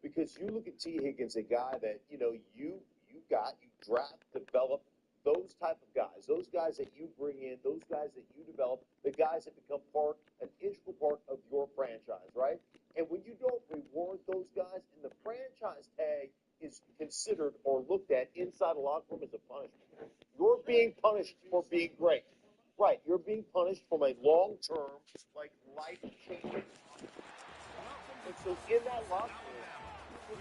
Because you look at T. Higgins, a guy that you draft, develop those type of guys, those guys that you bring in, those guys that you develop, the guys that become an integral part of your franchise, right? And when you don't reward those guys, and the franchise tag is considered or looked at inside the locker room as a punishment, you're being punished for being great. Right, you're being punished from a long-term, life-changing. And so in that locker room,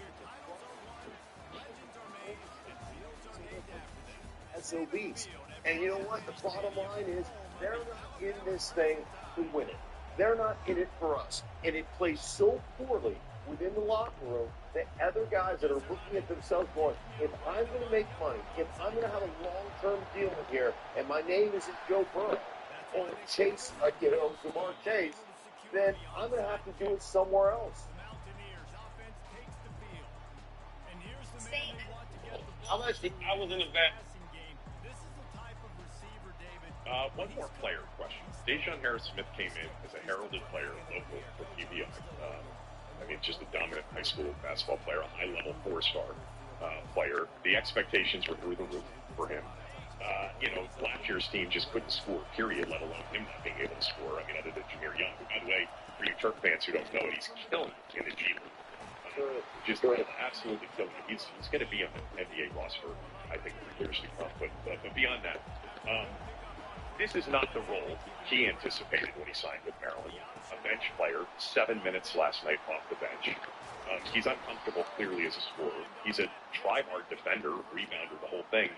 SOBs. And you know what? The bottom line is they're not in this thing to win it. They're not in it for us. And it plays so poorly within the locker room that other guys that are looking at themselves going, if I'm going to make money, if I'm going to have a long-term deal in here, and my name isn't Joe Burrow or Chase, Jamar Chase, then I'm going to have to do it somewhere else. I was in a vet. One more player question. Deshaun Harris-Smith came in as a heralded player local for PBI. Just a dominant high school basketball player, a high-level four-star player. The expectations were through the roof for him. Last year's team just couldn't score, period, let alone him not being able to score. Other than Jameer Young, who, by the way, for you Turk fans who don't know it, he's killing it in the G League. Just absolutely killing it. He's going to be on the NBA roster, I think, for years to come. But beyond that, this is not the role he anticipated when he signed with Maryland. A bench player, 7 minutes last night off the bench. He's uncomfortable, clearly, as a scorer. He's a try-hard defender, rebounder, the whole thing.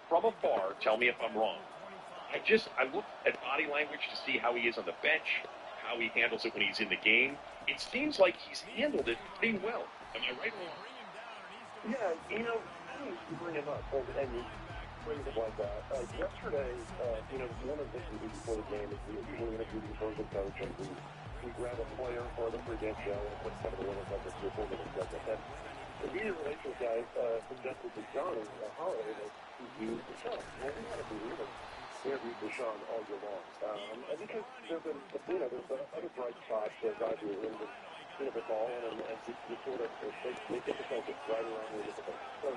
From afar, tell me if I'm wrong. I look at body language to see how he is on the bench, how he handles it when he's in the game. It seems like he's handled it pretty well. Am I right or wrong? Yeah, you bring him up, and you bring him like that. Yesterday, one of the things we do before the game is we usually interview the opposing coach, and we grab a player for the pregame show and put some of the winners up for 4 minutes like that. The media relations guy suggested to Johnny Holiday that he used Deshaun. Well, we had to believe it. Interviewed Deshaun all year long. And because there's other bright spots, the guys who are in the ball, and you sort of, they get the focus right around where you get the focus. So,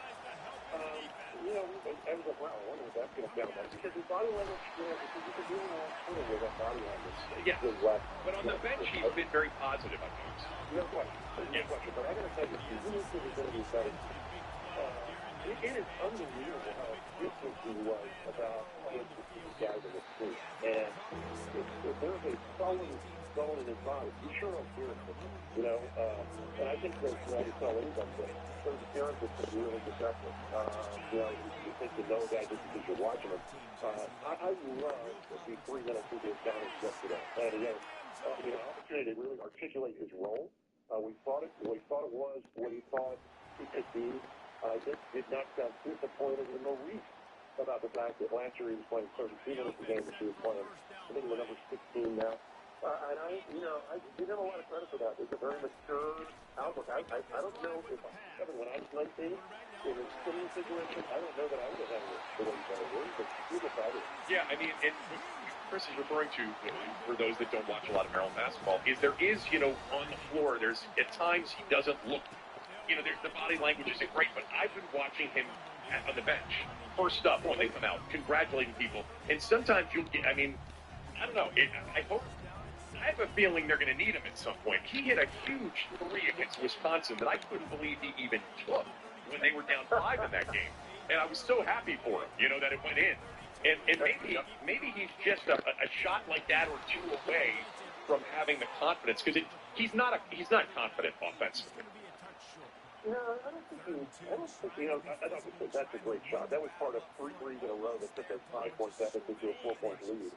I was like, wow, I wonder what that's going to sound like. Because his body language, you can do it on Twitter with that body language. Yeah, but on the bench, he's been very positive, I think. No question. No question. But I got to tell you, if you listen to the interview setting, it is unbelievable how different he was about playing with these guys in the street. And if there's a sullen bone in his body, you sure don't hear it from him, and I think that, I just tell anybody that those appearances can be really deceptive. You think you know a guy just because you're watching him. I love the 3 minutes he did down yesterday. And he had opportunity to really articulate his role. We thought it was what he thought he could be. I just did not sound disappointed in the least about the fact that last year he was playing 32 minutes a game, which he was playing, I think we're number 16 now. And I give him a lot of credit for that. It's a very mature outlook. I don't know if Kevin, when I was 19, in a similar situation, I don't know that I would have done it the way he did it, but he decided. Yeah, and Chris is referring to, for those that don't watch a lot of Maryland basketball, there is, on the floor, there's, at times, he doesn't look, the body language isn't great, but I've been watching him on the bench, first up when they come out, congratulating people, and sometimes you'll get, I don't know, I have a feeling they're going to need him at some point. He hit a huge 3 against Wisconsin that I couldn't believe he even took when they were down 5 in that game. And I was so happy for him, that it went in. And maybe he's just a shot like that or two away from having the confidence, because he's not confident offensively. No, I don't think I thought that's a great shot. That was part of 3 threes in a row that took a 5-point deficit to a 4-point lead.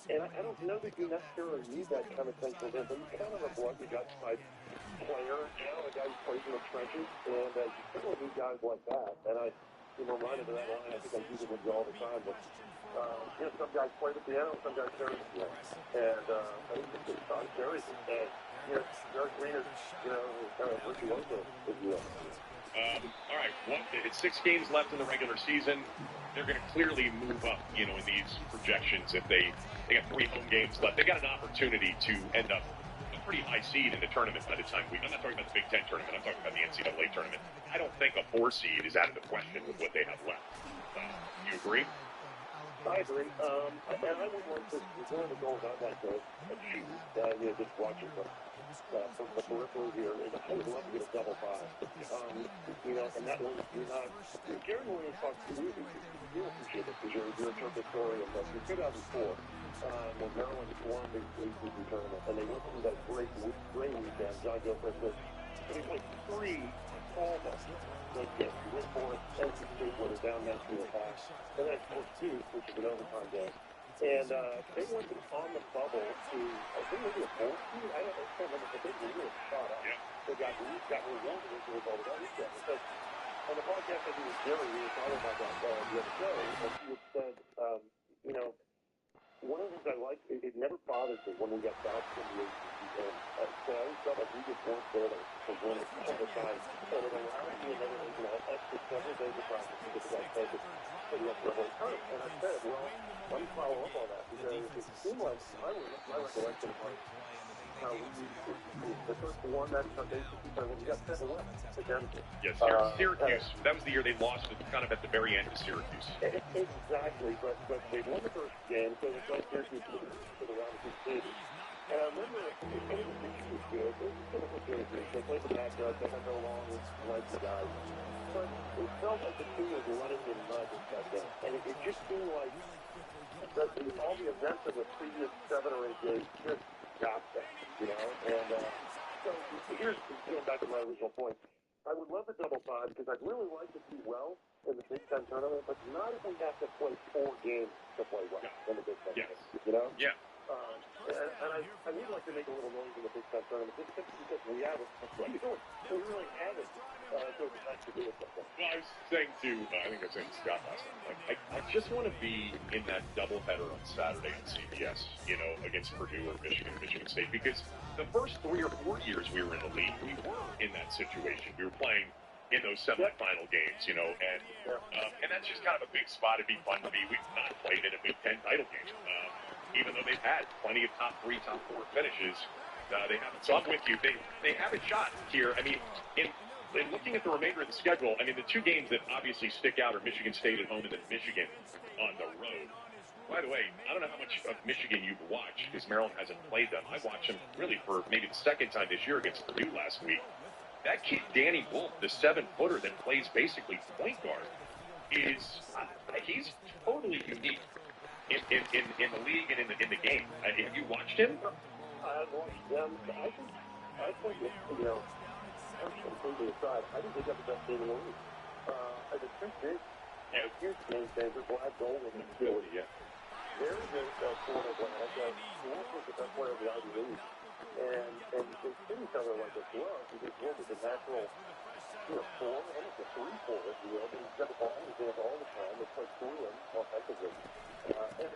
And I don't know that you necessarily need that kind of thing from him, but he's kind of a blood-and-guts type player, a guy who plays in the trenches, and you certainly need guys like that. And I'm reminded of that line. I think I use it with you all the time, but some guys play the piano, some guys carry the piano. And I think it's Sean carries it. And, Derek Green is, kind of virtuoso, if you will. All right, it's 6 games left in the regular season. They're going to clearly move up, in these projections. If they got 3 home games left, they got an opportunity to end up a pretty high seed in the tournament by the time I'm not talking about the Big Ten tournament. I'm talking about the NCAA tournament. I don't think a 4 seed is out of the question with what they have left. You agree? I agree. And I would like to, one of the goals I'd like to achieve, just watching from the periphery here, is I would love to get a double 5. And that one, Jerry Williams talks to you, you'll appreciate it, because you're a terrific story of in 2004, when Maryland won the ACC tournament, and they went through that great weekend. John Gilchrist was, they played 3 almost. Like, you went for it, NC State was down 19 at half, and then Court 2, which is an overtime game. And they went on the bubble to, I think maybe a 4 seed. I can't remember, but they were really shot up. They got rewarded as a result of that weekend. Because on the podcast I did with Jerry, we were talking about that the other day, and he had said, one of the things I liked, it never bothered me when we got bounced from the ACC. And so I always felt like we just weren't there to win it all the time. And it allowed me another, extra several days of practice to get the guys focused for the NCAA tournament. And I said, well, let me follow up on that, because it seemed like my recollection was how the first one that ACC tournament, we got 7 wins against it. Yes, Syracuse. That was the year they lost kind of at the very end of Syracuse. Exactly, but they won the first game, so it's like Syracuse to the round of 2 stages. And I remember it was good. It was typical Syracuse. They played the matchup. They had no long legs guys. But it felt like the team was running in mud that game. And it just seemed like all the events of the previous 7 or 8 days just got them, And so here's going back to my original point. I would love the double 5 because I'd really like to do well in the Big Ten tournament, but not if we have to play 4 games to play well in the Big Ten tournament, Yeah. And I would like to make a little noise in the Big Ten tournament just because we have it. We really have it. So it's nice to do it like that. Well, I was saying to, I think I was saying to Scott last night, I just want to be in that doubleheader on Saturday on CBS, against Purdue or Michigan State, because the first 3 or 4 years we were in the league, we were in that situation. We were playing in those semifinal games, and that's just kind of a big spot. It'd be fun to be. We've not played in a Big Ten title game, even though they've had plenty of top 3, top 4 finishes. They haven't. So I'm with you. They have a shot here. I mean, in looking at the remainder of the schedule, I mean, the 2 games that obviously stick out are Michigan State at home and then Michigan on the road. By the way, I don't know how much of Michigan you've watched, because Maryland hasn't played them. I watched them really for maybe the second time this year against Purdue last week. That kid, Danny Wolf, the 7-footer that plays basically point guard, he's totally unique in the league and in the game. Have you watched him? I've watched them. I think I'm completely aside. I think they got the best team in the league. I think Chris a huge game changer. Glad Golden and Philly. Very good quarter player. Wolf was the best player of the Ivy League. And they fit each other like a glove, because Wolf is a natural 4, almost a 3-4, if you will. But he's got the ball in his hands all the time. They play through him offensively. And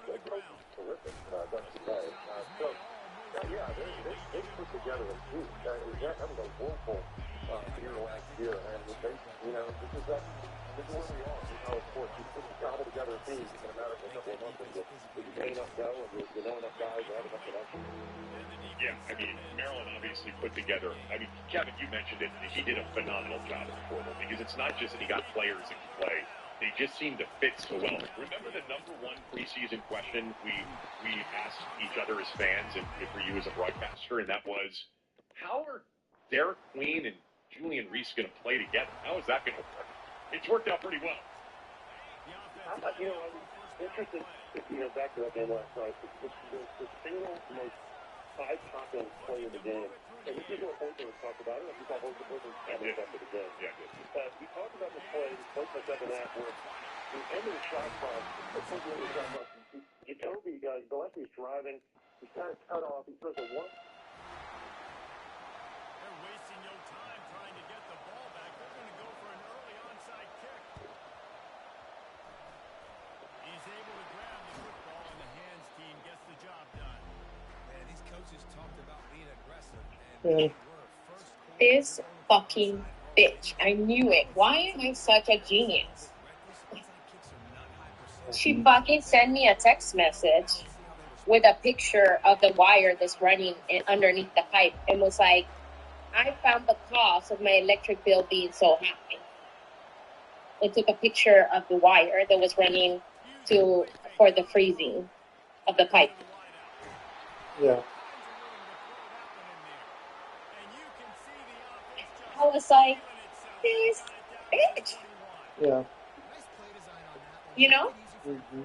the coach is terrific, Dusty May. They put together a team. That was a woeful year last year. And they, this is where we are in college sports. You put cobble together a team in a matter of a couple of months, and you pay enough dough, and you know enough guys, you have enough connection. Yeah, I mean, Maryland obviously put together, Kevin, you mentioned it, he did a phenomenal job in the portal, because it's not just that he got players that can play, they just seem to fit so well. Remember the number 1 preseason question we asked each other as fans, and for you as a broadcaster, and that was, how are Derek Queen and Julian Reese going to play together? How is that going to work? it's worked out pretty well. I was interested, back to that game last night. The single most eye-popping play of the game. And this is what Holton was talking about. I don't know if you saw Holton's comments after the game. Yeah, He talked about the play, both the second half, where the end of the shot clock, Jacoby, Gillespie's driving, he's kind of cut off, he throws a one. They're wasting no time trying to get the ball back. They're going to go for an early onside kick. He's able to grab the football, and the hands team gets the job done. Man, these coaches talked about being aggressive. Yeah. This fucking bitch. I knew it. Why am I such a genius? She fucking sent me a text message with a picture of the wire that's running underneath the pipe and was like, I found the cause of my electric bill being so high. It took a picture of the wire that was running for the freezing of the pipe. Yeah. I was like, this bitch. Yeah. You know? Mm-hmm.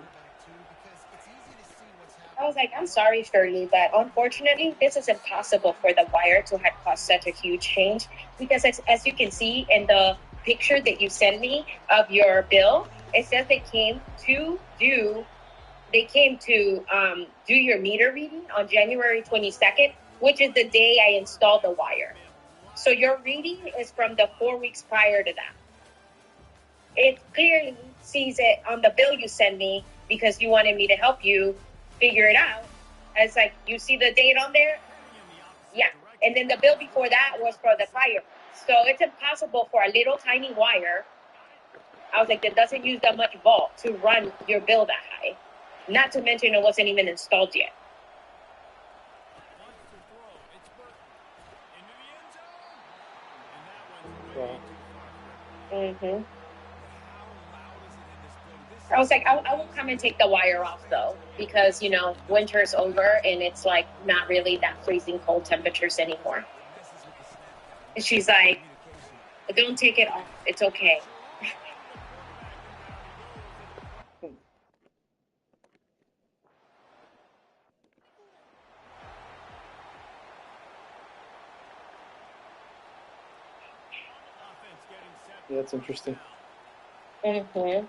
I was like, I'm sorry, Shirley, but unfortunately, this is impossible for the wire to have caused such a huge change. Because as you can see in the picture that you sent me of your bill, it says they came to do your meter reading on January 22nd, which is the day I installed the wire. So your reading is from the 4 weeks prior to that. It clearly sees it on the bill you sent me because you wanted me to help you figure it out. It's like, you see the date on there? Yeah. And then the bill before that was for the fire. So it's impossible for a little tiny wire, I was like, that doesn't use that much volt to run your bill that high. Not to mention it wasn't even installed yet. Mm-hmm. I was like, I will come and take the wire off though, because winter's over and it's like not really that freezing cold temperatures anymore. And she's like, don't take it off. It's okay. Yeah, it's interesting. Mm-hmm.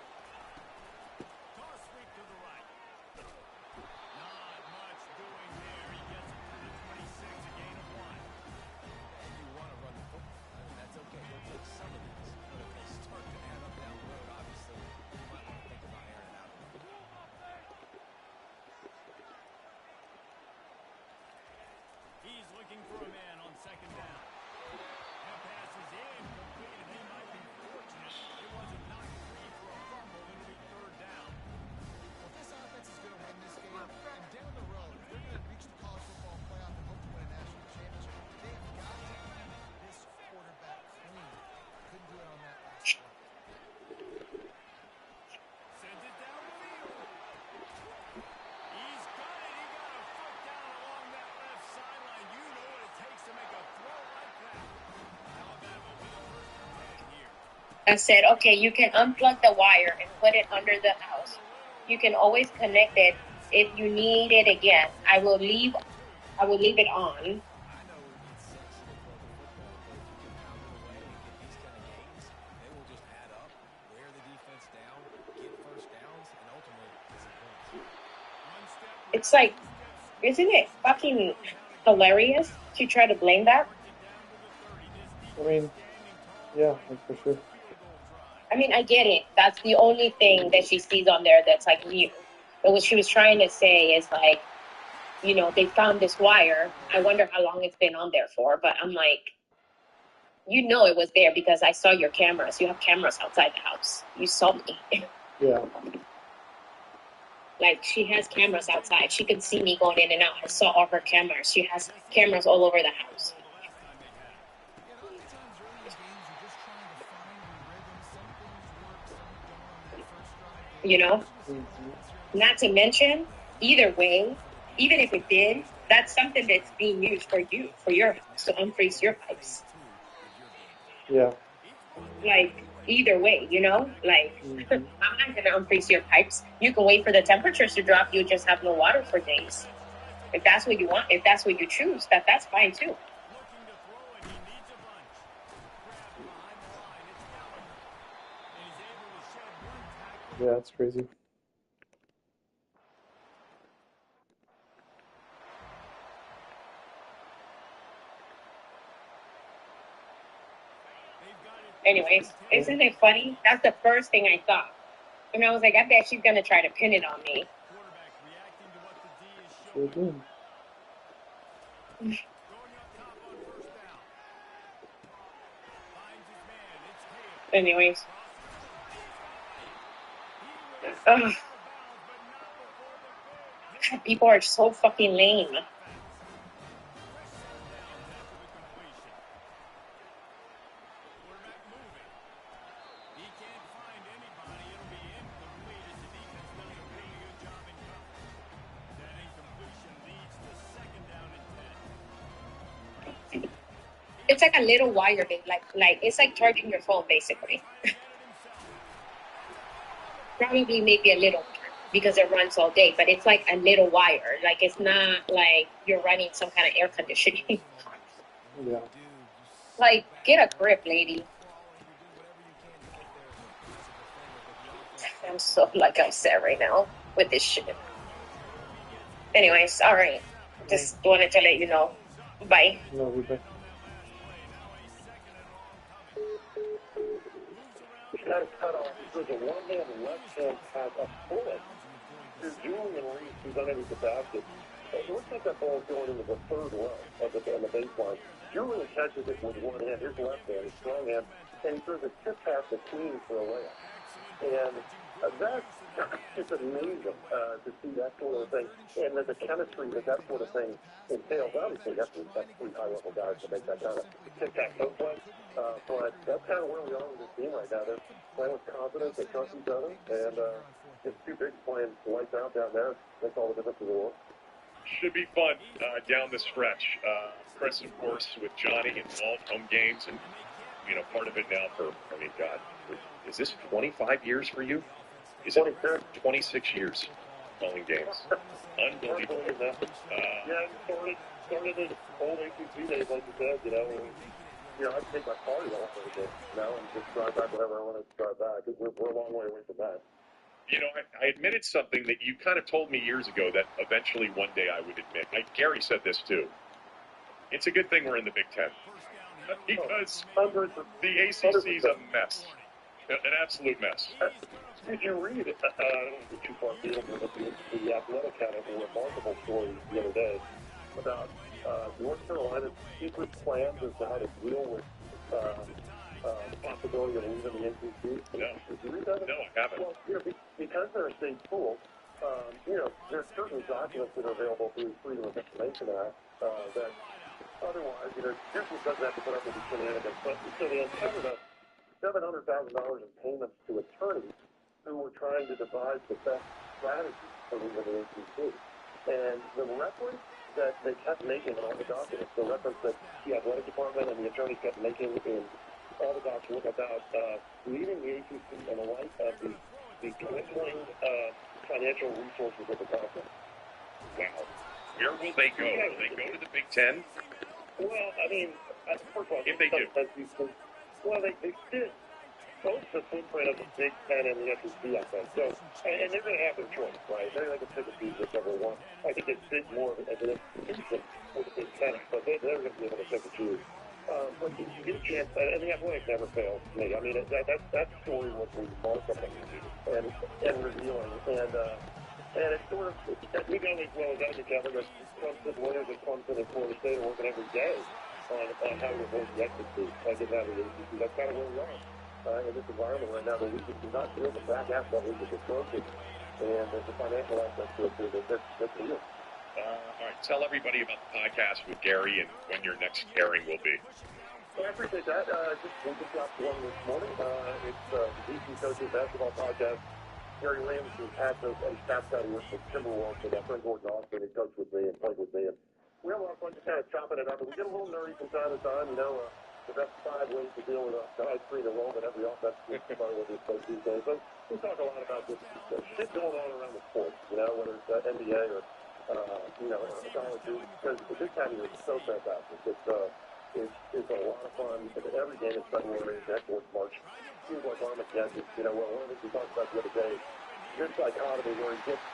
He's looking for a man on second down. That pass is incomplete, and they might be fortunate it wasn't knocked free for a fumble. It'll be third down. Well, this offense is going to win this game, and down the road, if they're going to reach the college football playoff and hope to win a national championship, they have got to keep this quarterback clean. Couldn't do it on that last one. Sends it downfield. He's got it. He got a foot down along that left sideline. You know what it takes to make a throw like that. Alabama with a first and 10 here. I said, okay, you can unplug the wire and put it under the house. You can always connect it if you need it again. I will leave it on. It's like, isn't it fucking hilarious to try to blame that? I mean, yeah, for sure. I mean, I get it. That's the only thing that she sees on there that's like new. But what she was trying to say is like, they found this wire. I wonder how long it's been on there for. But I'm like, it was there because I saw your cameras. You have cameras outside the house. You saw me. Yeah. Like, she has cameras outside. She can see me going in and out. I saw all her cameras. She has cameras all over the house. Yeah, a lot of times early in games, you're just trying to find your rhythm. Some things work, some don't on that first drive. Not to mention, either way, even if it did, that's something that's being used for your house to unfreeze your pipes. Yeah. Like, either way, you know? Like, I'm not going to unfreeze your pipes. You can wait for the temperatures to drop. You just have no water for days. If that's what you want, if that's what you choose, that's fine too. Yeah, that's crazy. Anyways, isn't it funny? That's the first thing I thought. And I was like, I bet she's going to try to pin it on me. Sure do. Anyways. Ugh. God, people are so fucking lame. It's like a little wire, like it's like charging your phone, basically. Probably maybe a little more because it runs all day, but it's like a little wire. Like it's not like you're running some kind of air conditioning. Yeah. Like, get a grip, lady. I'm so like upset right now with this shit. Anyways, all right. Just wanted to let you know. Bye. No, we bet. He's got a cutoff. There's a one-hand left-hand pass up bullet to Julian Reese, who's underneath the basket. It looks like that ball's going into the third row on the baseline. Julian catches it with one hand, his left hand, his strong hand, and he throws a tip pass to Queen for a layup. And that's just amazing to see that sort of thing, and the chemistry that sort of thing entails. Obviously, that's pretty high-level guys to make that kind of tic-tac-toe play. But that's kind of where we are with this team right now. They're playing with confidence, they trust each other, and it's two bigs playing lights out down there. Makes all the difference in the world. Should be fun down the stretch. Chris, of course, with Johnny and all home games, and part of it now for. I mean, God, is this 25 years for you? Is it 26 years calling games? Unbelievable. Yeah, it started in old ACC days, like you said. I'd take my car to the whole thing, and just drive back whenever I wanted to drive back. We're a long way away from that. I admitted something that you kind of told me years ago that eventually one day I would admit. Gary said this too. It's a good thing we're in the Big Ten because the ACC is a mess, an absolute mess. Did you read it? I don't want to get too far field, but the Athletic had a remarkable story the other day about North Carolina's secret plans as to how to deal with the possibility of leaving the NCC. No. Did you read that? No, I haven't. Well, because they're a state school, there's certain documents that are available through the Freedom of Information Act that otherwise, Duke doesn't have to put up with the shenanigans. But so they uncovered $700,000 in payments to attorneys who were trying to devise the best strategy for leaving the ACC. And the reference that they kept making in all the documents, the reference that the athletic department and the attorneys kept making in all the documents about leaving the ACC in the light of the dwindling financial resources of the conference. Wow. Where will they go? Will they go to the Big Ten? Well, I mean, first of all, if they do. Well, they fit both the footprint of the Big Ten and the SEC, I think. So, and they're going to have their choice, right? They're going to pick and choose whichever one. I think they fit more as an institution for the Big Ten, but they're going to be able to pick and choose. But you get a chance, and the Athletic never fails to me. I mean, that story was remarkable and revealing, and it's sort of, we know as well as I do, Kevin, that Clemson lawyers at Clemson and Florida State are working every day on how to avoid the exit like in that ACC. That's kind of where we are in this environment right now. The league is not doing the back half of the league is atrocious, and there's a financial aspect to it too. That's real. All right, tell everybody about the podcast with Gary and when your next airing will be. Well, I appreciate that. We just got one this morning. It's the DC Coaches Basketball Podcast. Gary Williams is at the staff guy who works with Timberwolves, and my friend Gordon Austin, he coached with me and played with me. And we have a lot of fun just kind of chopping it up. And we get a little nerdy from time to time. the best 5 ways to deal with a guy 3 in a row that every offense is starting with this these days. So we talk a lot about this shit going on around the sports, whether it's NBA or, college, because this time of year is so fantastic. It's a lot of fun. Every game is February, next one's March. Seems like Armageddon. One of the things we talked about the other day, this dichotomy where he gets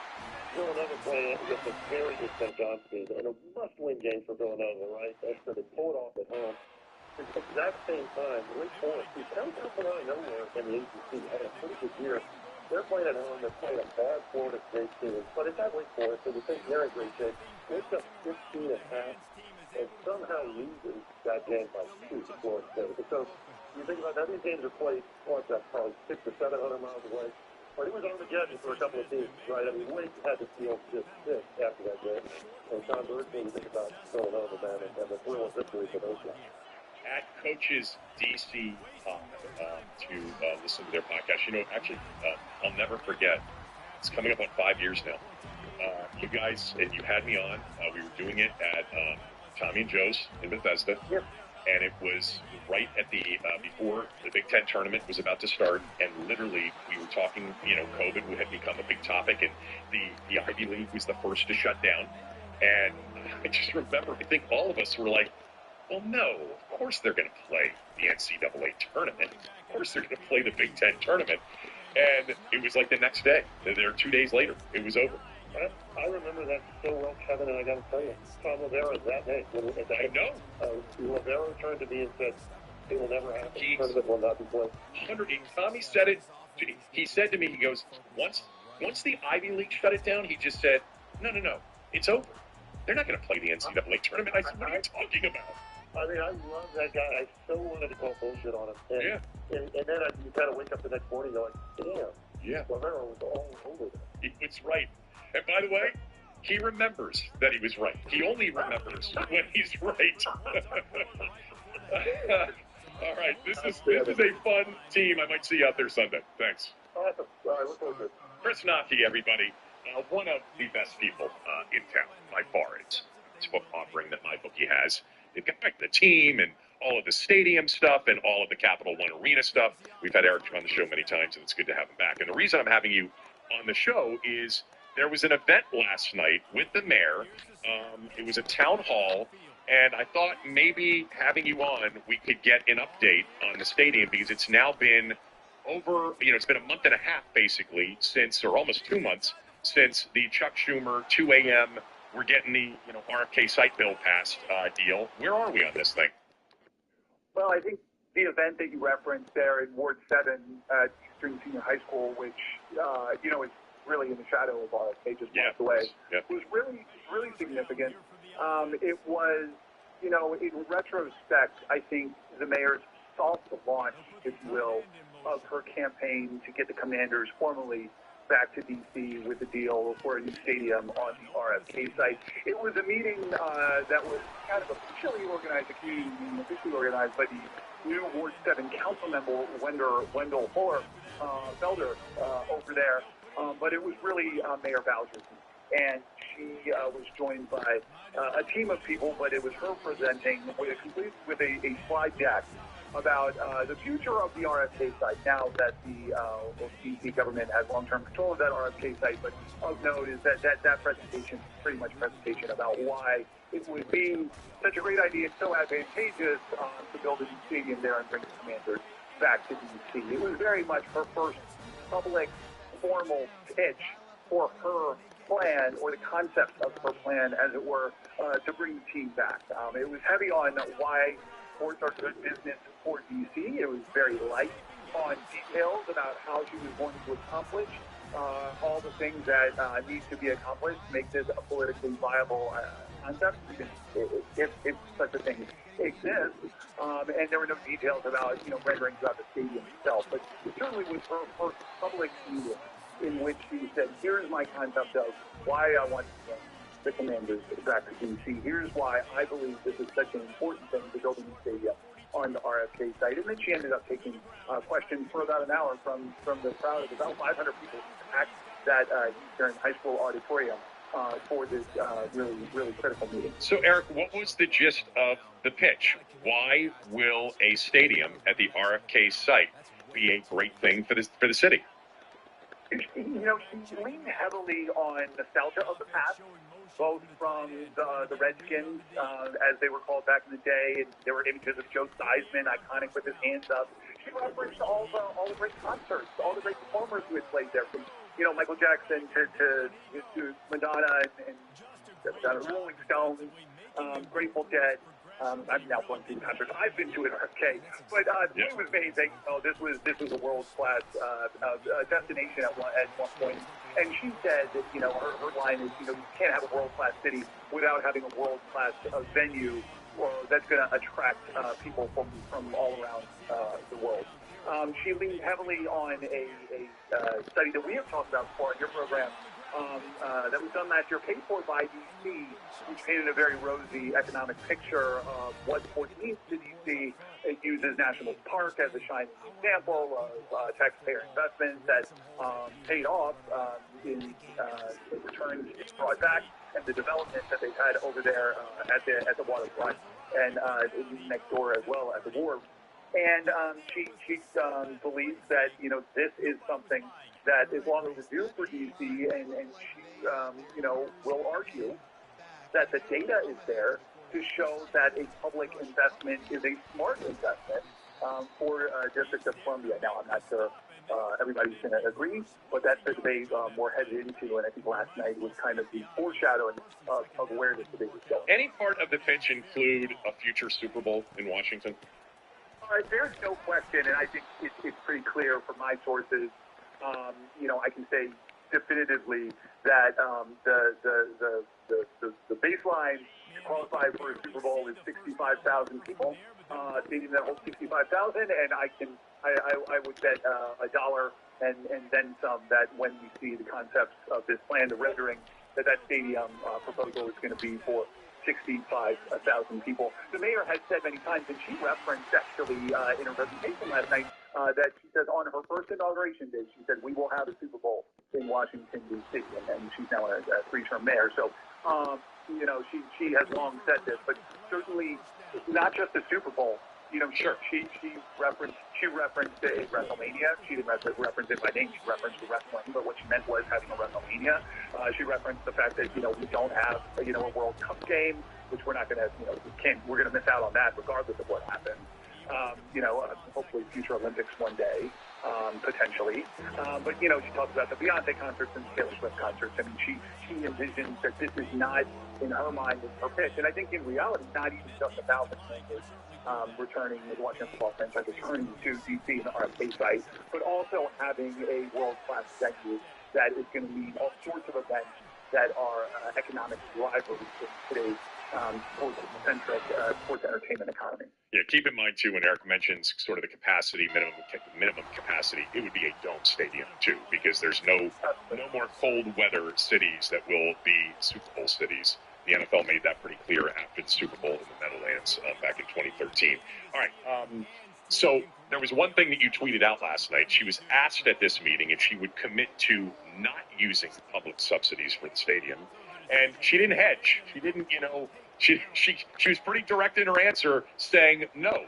Villanova playing against a very good St. John's team, and a must-win game for Villanova, right? And so they pull it off at home. At the exact same time, Wake Forest, who's kind of come out of nowhere in the ACC, had a pretty good year. They're playing at home. They're playing a bad Florida State team, but it's at Wake Forest, and you think they're in great shape. Wakes up 15 and a half and somehow loses that game by 2 to Florida State. So you think about that, these games are played, probably 600 to 700 miles away. But it was Armageddon for a couple of teams, right? I mean, Wake had to feel just sick after that game. And Tom Bergman, you think about Villanova, man, and the thrill of victory for those guys. At Coaches DC to listen to their podcast. I'll never forget. It's coming up on 5 years now. You guys, and you had me on. We were doing it at Tommy and Joe's in Bethesda. Yep. And it was right at the before the Big Ten tournament was about to start, and literally we were talking. COVID had become a big topic, and the Ivy League was the first to shut down. And I just remember, I think all of us were like, "Well, no, of course they're going to play the NCAA tournament. Of course they're going to play the Big Ten tournament." And it was like the next day. 2 days later, it was over. I remember that so well, Kevin, and I got to tell you, Tom Rivera that day. I know. Rivera turned to me and said, "It will never happen. The tournament will not be played." Tommy said it. He said to me, he goes, once the Ivy League shut it down, he just said, no, it's over. They're not going to play the NCAA tournament. I said, what are you talking about? I mean, I love that guy. I so wanted to call bullshit on him. And, yeah. And then you kind of wake up the next morning and you're like, damn. Yeah. Rivera was all over that. He was right. And by the way, he remembers that he was right. He only remembers when he's right. All right, this is a fun team. I might see you out there Sunday. Thanks. Awesome. All right, look forward to it. Chris Nocky, everybody. One of the best people in town, by far. It's book offering that MyBookie has. They've got the team and all of the stadium stuff and all of the Capital One Arena stuff. We've had Eric on the show many times, and it's good to have him back. And the reason I'm having you on the show is there was an event last night with the mayor. It was a town hall, and I thought maybe having you on, we could get an update on the stadium, because it's now been over, it's been a month and a half, basically, since, or almost 2 months, since the Chuck Schumer 2 a.m., we're getting the, RFK site bill passed deal. Where are we on this thing? Well, I think the event that you referenced there in Ward 7 at Eastern Senior High School, which, is really in the shadow of RFK, just months away, was really, really significant. It was, in retrospect, I think the mayor's soft launch, if you will, of her campaign to get the Commanders formally back to D.C. with the deal for a new stadium on the RFK site. It was a meeting that was kind of officially organized, a community meeting officially organized by the new Ward 7 council member, Wendell Felder, over there. But it was really Mayor Bowser's meeting. And she was joined by a team of people, but it was her presenting with a slide deck about the future of the RFK site now that the D.C. government has long-term control of that RFK site. But of note is that presentation is pretty much a presentation about why it would be such a great idea and so advantageous to build a new stadium there and bring the Commanders back to D.C. It was very much her first public, formal pitch for her plan, or the concept of her plan, as it were, to bring the team back. It was heavy on why sports are good business for D.C. It was very light on details about how she was going to accomplish all the things that need to be accomplished to make this a politically viable concept, if such a thing exists. And there were no details about, renderings about the stadium itself. But it certainly was her first public meeting in which she said, here's my concept of why I want to bring the Commanders back to D.C. Here's why I believe this is such an important thing to build a new stadium on the RFK site. And then she ended up taking questions for about an hour from the crowd of about 500 people at that Eastern High School auditorium. for this really, really critical meeting. So, Eric, what was the gist of the pitch? Why will a stadium at the RFK site be a great thing for the city? You know, she leaned heavily on nostalgia of the past, both from the Redskins, as they were called back in the day, and there were images of Joe Theismann, iconic with his hands up. She referenced all the great concerts, all the great performers who had played there, from Michael Jackson to Madonna and Rolling Stones, Grateful Dead. I'm now going through the concerts I've been to at RFK, but it was amazing. This was a world-class destination at one point. And she said that her line is you can't have a world-class city without having a world-class venue that's going to attract people from all around the world. She leaned heavily on a study that we have talked about before on your program. That was done last year, paid for by D.C., which painted a very rosy economic picture of what sports means to D.C. It uses National Park as a shining example of taxpayer investments that paid off in the returns brought back, and the development that they've had over there at the waterfront and next door as well at the wharf. And she believes that this is something that is long overdue for DC, and she will argue that the data is there to show that a public investment is a smart investment for District of Columbia. Now, I'm not sure everybody's going to agree, but that's the debate we're headed into, and I think last night was kind of the foreshadowing of where this debate is going. Any part of the pitch include a future Super Bowl in Washington? There's no question, and I think it's pretty clear from my sources. I can say definitively that the baseline to qualify for a Super Bowl is 65,000 people, stadium that holds 65,000, and I would bet $1 and then some that when we see the concepts of this plan, the rendering, that stadium proposal is going to be for 65,000 people. The mayor has said many times, and she referenced actually in her presentation last night, that she said on her first inauguration day, she said, we will have a Super Bowl in Washington, D.C., and she's now a three-term mayor. So, she has long said this, but certainly not just the Super Bowl. Sure. She referenced a WrestleMania. She didn't reference it by name. She referenced the wrestling, but what she meant was having a WrestleMania. She referenced the fact that we don't have a World Cup game, which we're not going to we're going to miss out on that regardless of what happens. Hopefully future Olympics one day, potentially. But she talks about the Beyonce concerts and Taylor Swift concerts. I mean, she envisions that this is not in her mind her pitch, and I think in reality, not even just about the Lakers returning the Washington football franchise, returning to DC and the RFK site, but also having a world-class venue that is going to lead all sorts of events that are economic drivers in today's sports-centric sports entertainment economy. Yeah, keep in mind, too, when Eric mentions sort of the capacity, minimum capacity, it would be a dome stadium, too, because there's no more cold weather cities that will be Super Bowl cities. The NFL made that pretty clear after the Super Bowl in the Meadowlands back in 2013. All right, so there was one thing that you tweeted out last night. She was asked at this meeting if she would commit to not using public subsidies for the stadium, and she didn't hedge. She didn't, she was pretty direct in her answer, saying no.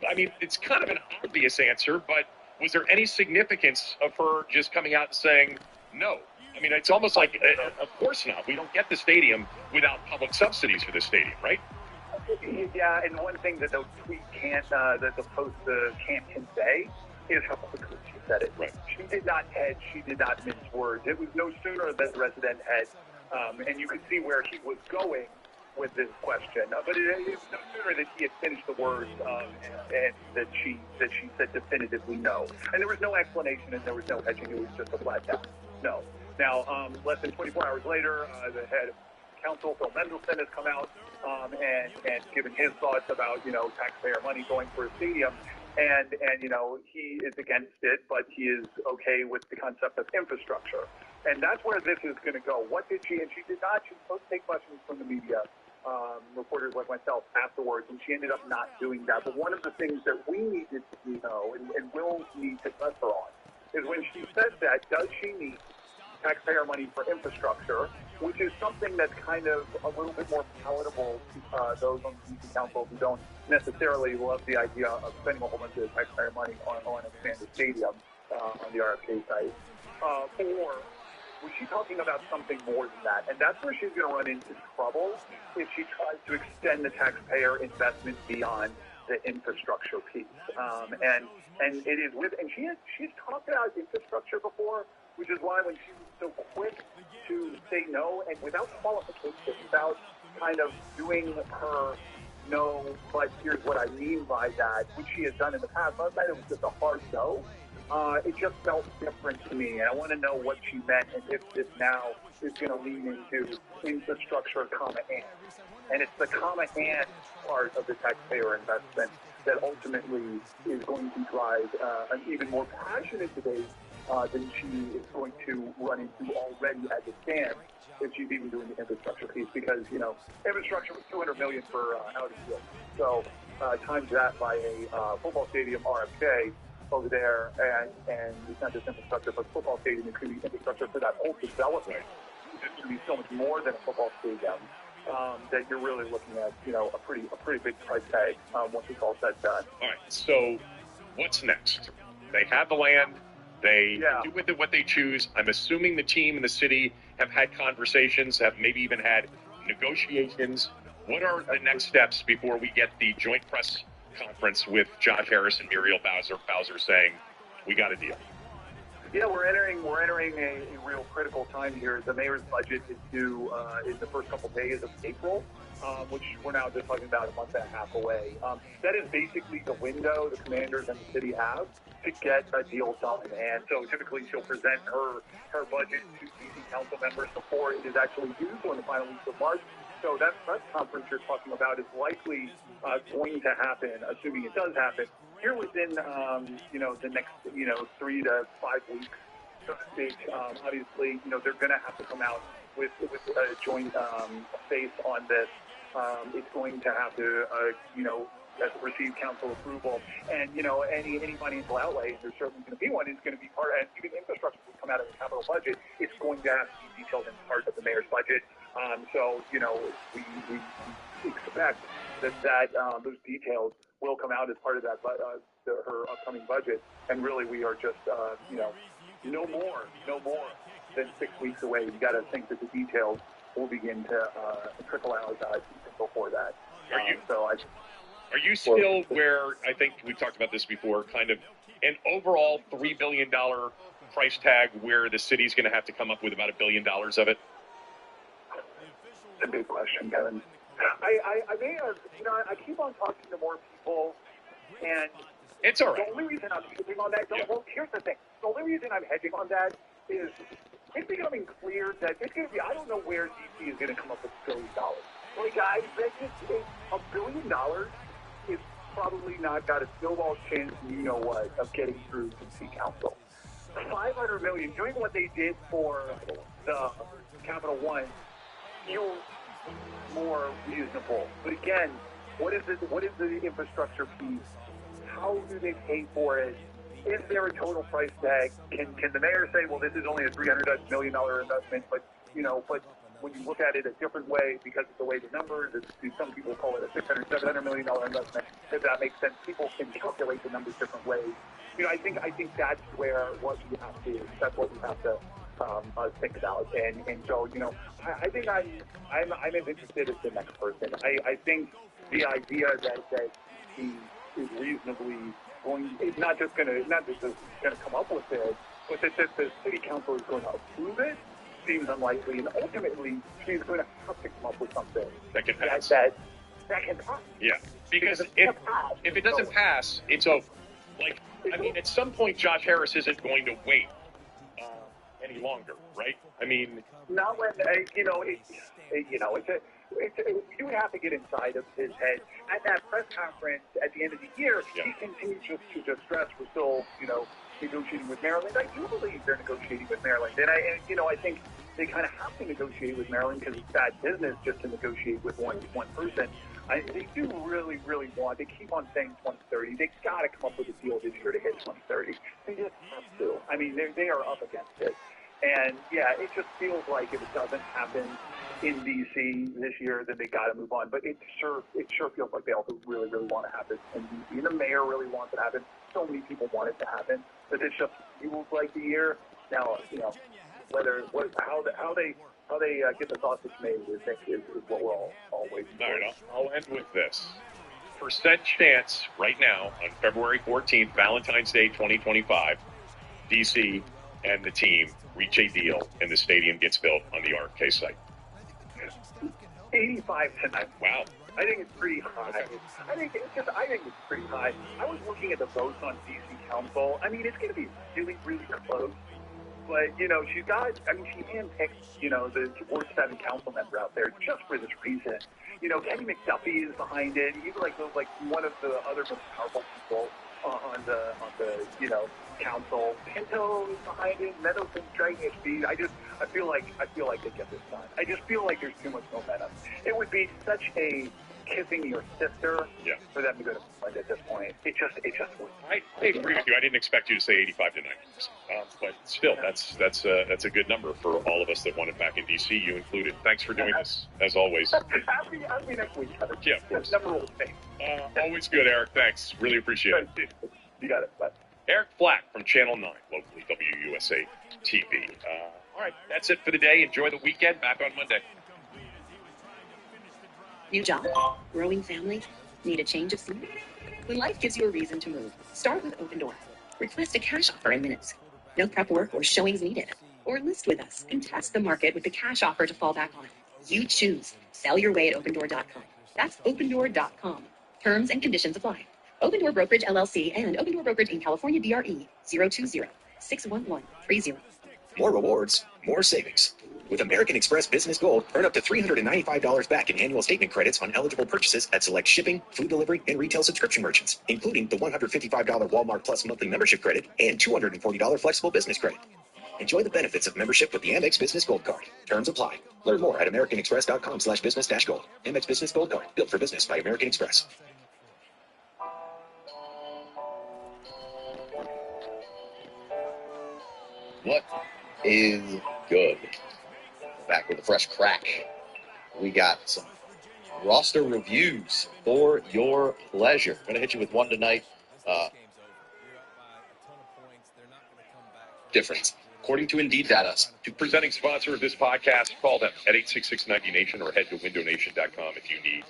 I mean, it's kind of an obvious answer, but was there any significance of her just coming out and saying no? I mean, it's almost like, of course not. We don't get the stadium without public subsidies for the stadium, right? Yeah, and one thing that the tweet can't, that the post can't convey is how quickly she said it. Right. She did not hedge. She did not mince words. It was no sooner that the resident had, and you could see where he was going with this question. But it was no sooner that he had finished the words and that she said definitively no. And there was no explanation and there was no hedging. It was just a flat down no. Now, less than 24 hours later, the head of council, Phil Mendelson, has come out and given his thoughts about, taxpayer money going for a stadium. And he is against it, but he is okay with the concept of infrastructure. And that's where this is going to go. What did she, and she did not, she was supposed to take questions from the media, reporters like myself afterwards, and she ended up not doing that. But one of the things that we needed to know, and will need to press her on, is when she says that, does she need taxpayer money for infrastructure, which is something that's kind of a little bit more palatable to those on the DC Council who don't necessarily love the idea of spending a whole bunch of taxpayer money on expanded stadium on the RFK site. Or was she talking about something more than that? And that's where she's going to run into trouble if she tries to extend the taxpayer investment beyond the infrastructure piece. And it is with, and she's talked about infrastructure before, which is why when she was so quick to say no and without qualification, without kind of doing her no, but here's what I mean by that, which she has done in the past. Last night it was just a hard no. It just felt different to me, and I want to know what she meant and if this now is going to lean into infrastructure, and it's the and part of the taxpayer investment that ultimately is going to drive an even more passionate debate than she is going to run into already as it stands if she's even doing the infrastructure piece, because, infrastructure was $200 million for Audi Field. So times that by a football stadium RFK over there, and it's not just infrastructure, but football stadium, it could be infrastructure for that whole development. It's going to be so much more than a football stadium that you're really looking at, a pretty big price tag once it's all said and done. All right, so what's next? They have the land. They do with it what they choose. I'm assuming the team and the city have had conversations, have maybe even had negotiations. What are the next steps before we get the joint press conference with Josh Harris and Muriel Bowser saying, we got a deal? Yeah, we're entering a real critical time here. The mayor's budget is due in the first couple days of April, which we're now just talking about a month and a half away. That is basically the window the Commanders and the city have to get a deal done. And so typically she'll present her budget to DC council members before it is actually due, so in the final weeks of March. So that press conference you're talking about is likely going to happen, assuming it does happen, here within, the next, 3 to 5 weeks, so to speak. Obviously, they're going to have to come out with a joint face on this. It's going to have to, receive council approval. And, any financial outlay, there's certainly going to be one, is going to be part, and even infrastructure will come out of the capital budget. It's going to have to be detailed in part of the mayor's budget. So, we expect that those details will come out as part of that, her upcoming budget. And really, we are just, no more than 6 weeks away. You got to think that the details will begin to trickle out before that. Are you still where, I think we've talked about this before, kind of an overall $3 billion price tag where the city's going to have to come up with about $1 billion of it? That's a big question, Kevin. I may have, I keep on talking to more people, and it's all right. The only reason I'm hedging on that, well, here's the thing. The only reason I'm hedging on that is it's becoming clear that it's going to be, I don't know where DC is going to come up with $1 billion. Like, I bet you $1 billion is probably not got a snowball's chance, of getting through DC Council. $500 million, doing what they did for the Capital One, feels more reasonable. But again, what is the infrastructure piece? How do they pay for it? Is there a total price tag? Can the mayor say, well, this is only a $300 million investment, but when you look at it a different way, because of the way the numbers, some people call it a $600, $700 million investment, if that makes sense, people can calculate the numbers different ways. I think that's what we have to think about. And so, I think I'm as interested as the next person. I think the idea that he is reasonably going, it's not just going to come up with it, but that the city council is going to approve it seems unlikely, and ultimately she's going to have to come up with something that can pass. That can pass. Yeah, because if it doesn't pass, it's over. At some point, Josh Harris isn't going to wait any longer, right? Not when you would have to get inside of his head. At that press conference at the end of the year, he continued to stress we're still, negotiating with Maryland. I do believe they're negotiating with Maryland, and I think they kind of have to negotiate with Maryland because it's bad business just to negotiate with one person. They do really, really want. They keep on saying 2030. They got to come up with a deal this year to hit 2030. They just have to. They are up against it. And, yeah, it just feels like if it doesn't happen in D.C. this year, then they got to move on. But it sure feels like they also really, really want to happen in D.C. And the mayor really wants it to happen. So many people want it to happen. But it just feels like the year. Now, how they get the sausage made is what we're all waiting for. All right, I'll end with this. Percent chance right now on February 14th, Valentine's Day 2025, D.C. and the team reach a deal and the stadium gets built on the RFK site. 85 tonight. Wow. I think it's pretty high. I think it's pretty high. I was looking at the votes on DC Council. I mean, it's going to be really, really close. But, she handpicked, the Ward 7 council member out there just for this reason. Kenny McDuffie is behind it. He's like one of the other most powerful people on the council. Pinto is behind it. Meadowson's dragging his feet. I feel like they get this done. I just feel like there's too much momentum. It would be such a kissing your sister for them to go to Flint at this point. It just would. I agree with you. I didn't expect you to say 85 to 90. But still, that's a good number for all of us that want it back in D.C., you included. Thanks for doing this, as always. Happy next week, Heather. Yeah, of course. Number will stay. Always good, Eric. Thanks. Really appreciate it. You got it. Bye. Eric Flack from Channel 9, locally WUSA TV. All right, that's it for the day. Enjoy the weekend. Back on Monday. New job? Growing family? Need a change of scenery? When life gives you a reason to move, start with Open Door. Request a cash offer in minutes. No prep work or showings needed. Or list with us and test the market with the cash offer to fall back on. You choose. Sell your way at opendoor.com. That's opendoor.com. Terms and conditions apply. Open Door Brokerage LLC and Open Door Brokerage in California DRE 020-611-30. More rewards, more savings. With American Express Business Gold, earn up to $395 back in annual statement credits on eligible purchases at select shipping, food delivery, and retail subscription merchants, including the $155 Walmart Plus monthly membership credit and $240 flexible business credit. Enjoy the benefits of membership with the Amex Business Gold Card. Terms apply. Learn more at americanexpress.com/business-gold. Amex Business Gold Card. Built for business by American Express. What is good? Back with a fresh crack. We got some roster reviews for your pleasure. Going to hit you with one tonight. Difference. According to Indeed data. Presenting sponsor of this podcast, call them at 866-90Nation or head to windownation.com if you need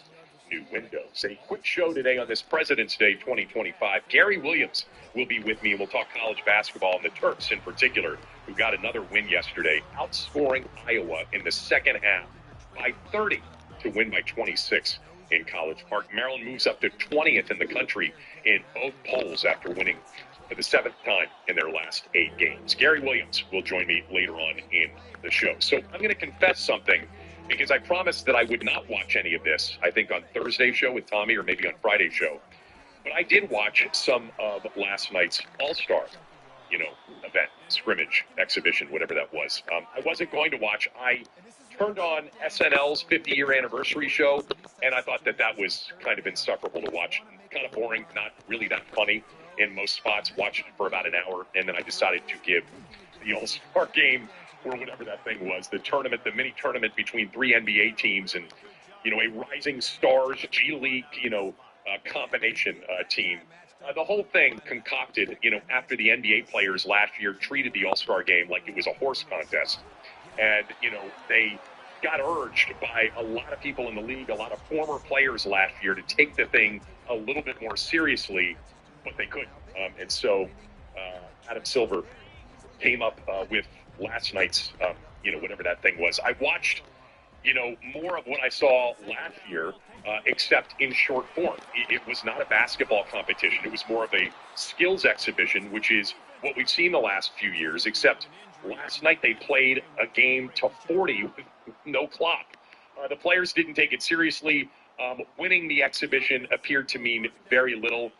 new windows. A quick show today on this President's Day 2025. Gary Williams will be with me, and we'll talk college basketball and the Terps in particular, who got another win yesterday, outscoring Iowa in the second half by 30 to win by 26 in College Park. Maryland moves up to 20th in the country in both polls after winning for the 7th time in their last 8 games. Gary Williams will join me later on in the show. So I'm going to confess something, because I promised that I would not watch any of this, I think on Thursday's show with Tommy or maybe on Friday's show. But I did watch some of last night's All-Star, event, scrimmage, exhibition, whatever that was. I wasn't going to watch. I turned on SNL's 50-year anniversary show, and I thought that was kind of insufferable to watch. Kind of boring, not really that funny in most spots. Watched it for about an hour, and then I decided to give the All-Star game, or whatever that thing was, the tournament, the mini tournament between 3 NBA teams and, a Rising Stars G League, combination team. The whole thing concocted, after the NBA players last year treated the All-Star game like it was a horse contest. And, they got urged by a lot of people in the league, a lot of former players last year, to take the thing a little bit more seriously, but they couldn't. And so Adam Silver came up with last night's, whatever that thing was. I watched, more of what I saw last year, except in short form. It was not a basketball competition. It was more of a skills exhibition, which is what we've seen the last few years, except last night they played a game to 40 with no clock. The players didn't take it seriously. Winning the exhibition appeared to mean very little.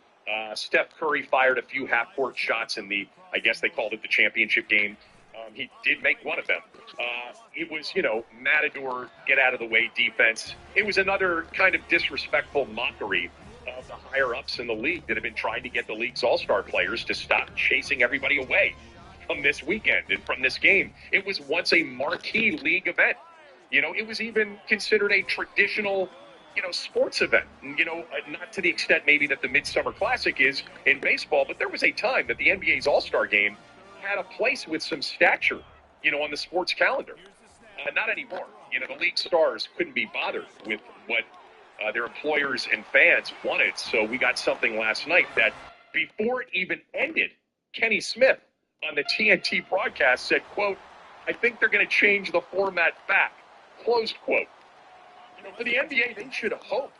Steph Curry fired a few half-court shots in I guess they called it the championship game. He did make one of them. It was, Matador, get out of the way defense. It was another kind of disrespectful mockery of the higher-ups in the league that have been trying to get the league's all-star players to stop chasing everybody away. from this weekend and from this game. It was once a marquee league event. It was even considered a traditional, sports event. Not to the extent maybe that the Midsummer Classic is in baseball, but there was a time that the NBA's All-Star Game had a place with some stature, on the sports calendar. Not anymore. The league stars couldn't be bothered with what their employers and fans wanted. So we got something last night that before it even ended, Kenny Smith on the TNT broadcast said, quote, "I think they're going to change the format back," closed quote. For the NBA, they should hope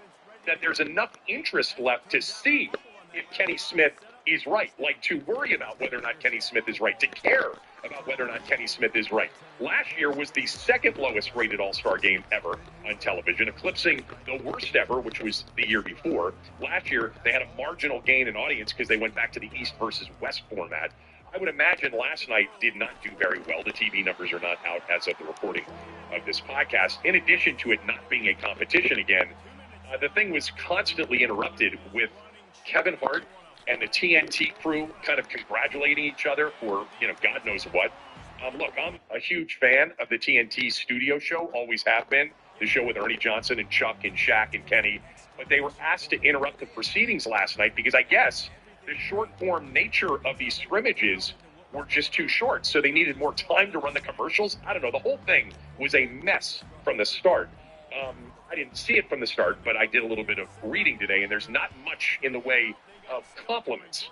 that there's enough interest left to see if Kenny Smith is right, like to worry about whether or not Kenny Smith is right, to care about whether or not Kenny Smith is right. Last year was the second lowest rated All-Star game ever on television, eclipsing the worst ever, which was the year before. Last year, they had a marginal gain in audience because they went back to the East versus West format. I would imagine last night did not do very well. The TV numbers are not out as of the recording of this podcast. In addition to it not being a competition again, the thing was constantly interrupted with Kevin Hart and the TNT crew kind of congratulating each other for, God knows what. Look, I'm a huge fan of the TNT studio show, always have been, the show with Ernie Johnson and Chuck and Shaq and Kenny. But they were asked to interrupt the proceedings last night because I guess the short-form nature of these scrimmages were just too short. So they needed more time to run the commercials. I don't know. The whole thing was a mess from the start. I didn't see it from the start, but I did a little bit of reading today, and there's not much in the way of compliments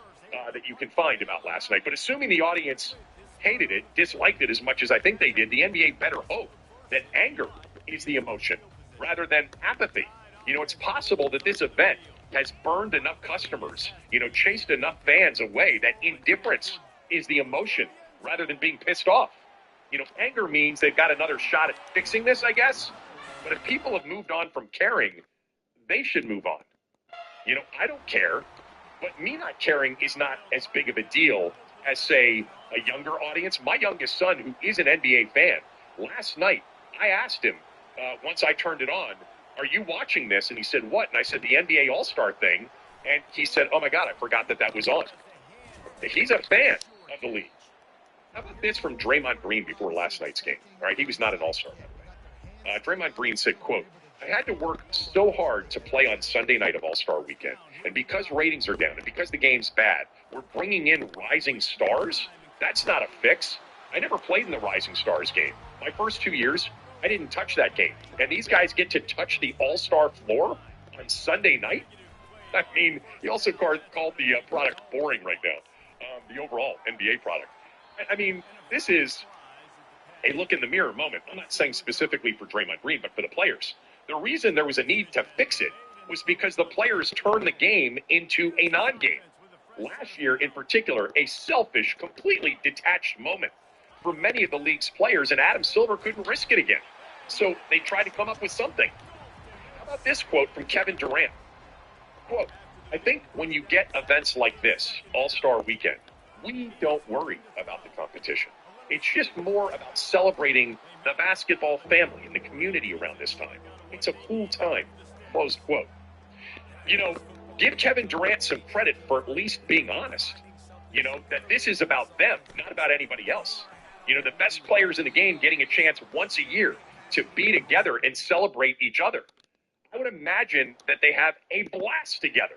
that you can find about last night. But assuming the audience hated it, disliked it as much as I think they did, the NBA better hope that anger is the emotion rather than apathy. It's possible that this event has burned enough customers, chased enough fans away that indifference is the emotion rather than being pissed off. Anger means they've got another shot at fixing this, I guess. But if people have moved on from caring, they should move on. I don't care, but me not caring is not as big of a deal as, say, a younger audience. My youngest son, who is an NBA fan, last night, I asked him, once I turned it on, "Are you watching this?" And he said, "What?" And I said, "The NBA All-Star thing." And he said, "Oh my God, I forgot that was on." He's a fan of the league. How about this from Draymond Green before last night's game? All right, he was not an All-Star, by the way. Draymond Green said, quote, "I had to work so hard to play on Sunday night of All-Star Weekend. And because ratings are down and because the game's bad, we're bringing in rising stars? That's not a fix. I never played in the Rising Stars game. My first 2 years, I didn't touch that game. And these guys get to touch the All-Star floor on Sunday night?" I mean, he also called the product boring right now, the overall NBA product. I mean, this is a look in the mirror moment. I'm not saying specifically for Draymond Green, but for the players. The reason there was a need to fix it was because the players turned the game into a non-game. Last year, in particular, a selfish, completely detached moment for many of the league's players, and Adam Silver couldn't risk it again. So they tried to come up with something. How about this quote from Kevin Durant? Quote, "I think when you get events like this, All-Star Weekend, we don't worry about the competition. It's just more about celebrating the basketball family and the community around this time. It's a cool time." Closed quote. Give Kevin Durant some credit for at least being honest. That this is about them, not about anybody else. The best players in the game getting a chance once a year to be together and celebrate each other. I would imagine that they have a blast together.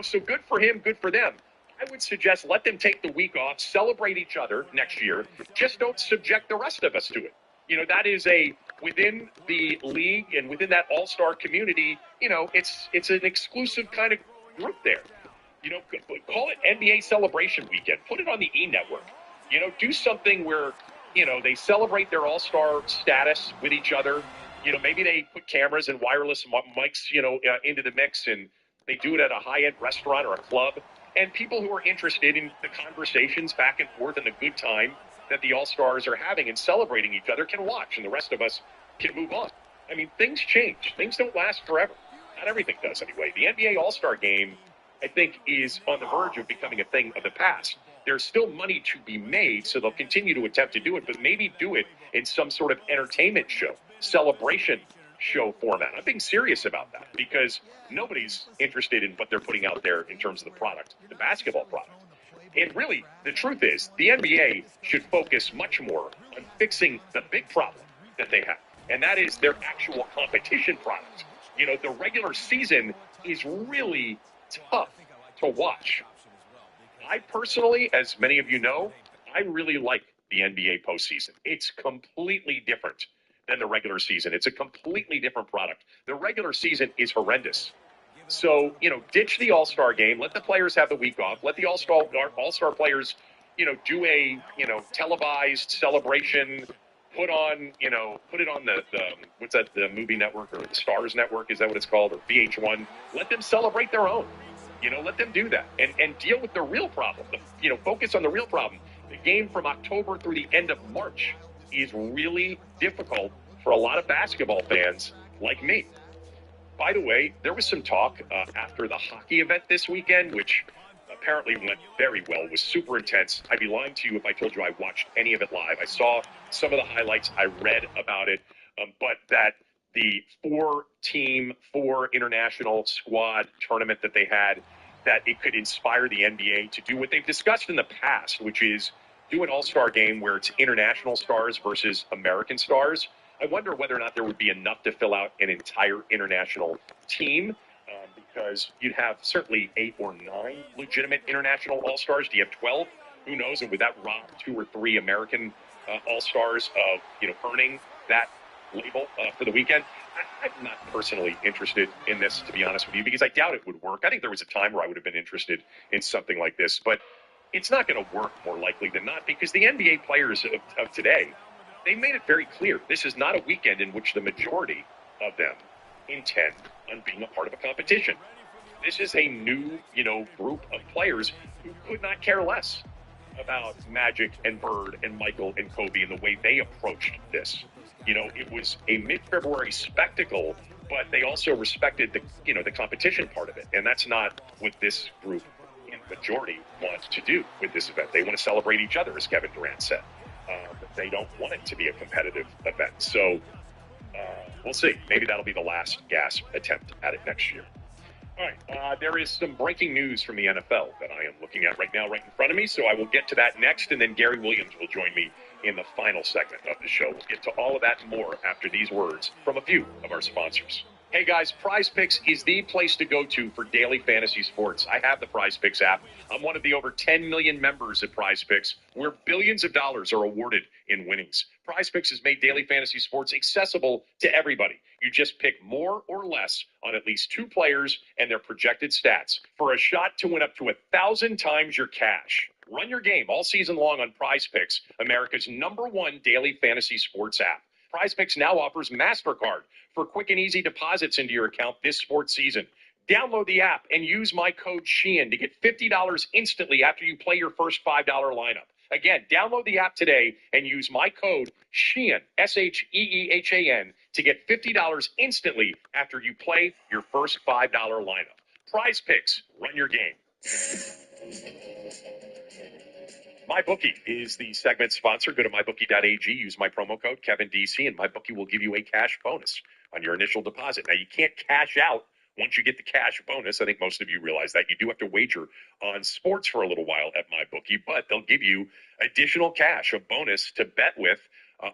So good for him, good for them. I would suggest let them take the week off, celebrate each other next year. Just don't subject the rest of us to it. That is within the league and within that all-star community, it's an exclusive kind of group there. Call it NBA Celebration Weekend. Put it on the E! Network. Do something where, they celebrate their all-star status with each other. Maybe they put cameras and wireless mics, into the mix, and they do it at a high-end restaurant or a club. And people who are interested in the conversations back and forth and the good time that the All-Stars are having and celebrating each other can watch, and the rest of us can move on. I mean, things change. Things don't last forever. Not everything does anyway. The NBA All-Star Game, I think, is on the verge of becoming a thing of the past. There's still money to be made, so they'll continue to attempt to do it, but maybe do it in some sort of entertainment show, celebration show format. I'm being serious about that because nobody's interested in what they're putting out there in terms of the product, the basketball product. And really, the truth is, the NBA should focus much more on fixing the big problem that they have, and that is their actual competition product. You know, the regular season is really tough to watch. I personally, as many of you know, I really like the NBA postseason. It's completely different than the regular season. It's a completely different product. The regular season is horrendous. So, you know, ditch the All-Star game. Let the players have the week off. Let the All-Star players, you know, do a, you know, televised celebration. Put it on the what's that, the movie network or the Stars Network? Is that what it's called? Or VH1? Let them celebrate their own. You know, let them do that and deal with the real problem. You know, focus on the real problem. The game from October through the end of March is really difficult for a lot of basketball fans like me. By the way, there was some talk after the hockey event this weekend, which apparently went very well, was super intense. I'd be lying to you if I told you I watched any of it live. I saw some of the highlights. I read about it, but that the four international squad tournament that they had, that it could inspire the NBA to do what they've discussed in the past, which is do an all-star game where it's international stars versus American stars. I wonder whether or not there would be enough to fill out an entire international team, because you'd have certainly 8 or 9 legitimate international all-stars. Do you have 12? Who knows? And would that rob 2 or 3 American all-stars of, you know, earning that label for the weekend? I'm not personally interested in this, to be honest with you, because I doubt it would work. I think there was a time where I would have been interested in something like this, but it's not going to work more likely than not, because the NBA players of today, they made it very clear. This is not a weekend in which the majority of them intend on being a part of a competition. This is a new, you know, group of players who could not care less about Magic and Bird and Michael and Kobe and the way they approached this. You know, it was a mid-February spectacle, but they also respected the, you know, the competition part of it. And that's not what this group in majority wants to do with this event. They want to celebrate each other, as Kevin Durant said. They don't want it to be a competitive event. So we'll see. Maybe that'll be the last gasp attempt at it next year. All right, there is some breaking news from the NFL that I am looking at right now, right in front of me, so I will get to that next, and then Gary Williams will join me in the final segment of the show. We'll get to all of that and more after these words from a few of our sponsors. Hey guys, Prize Picks is the place to go to for daily fantasy sports. I have the Prize Picks app. I'm one of the over 10 million members at Prize Picks, where billions of dollars are awarded in winnings. Prize Picks has made daily fantasy sports accessible to everybody. You just pick more or less on at least 2 players and their projected stats for a shot to win up to 1,000 times your cash. Run your game all season long on Prize Picks, America's #1 daily fantasy sports app. Prize Picks now offers MasterCard for quick and easy deposits into your account this sports season. Download the app and use my code SHEEHAN to get $50 instantly after you play your first $5 lineup. Again, download the app today and use my code SHEEHAN, SHEEHAN, to get $50 instantly after you play your first $5 lineup. Prize Picks, run your game. MyBookie is the segment sponsor. Go to mybookie.ag, use my promo code KevinDC, and MyBookie will give you a cash bonus on your initial deposit. Now, you can't cash out once you get the cash bonus. I think most of you realize that. You do have to wager on sports for a little while at MyBookie, but they'll give you additional cash, a bonus to bet with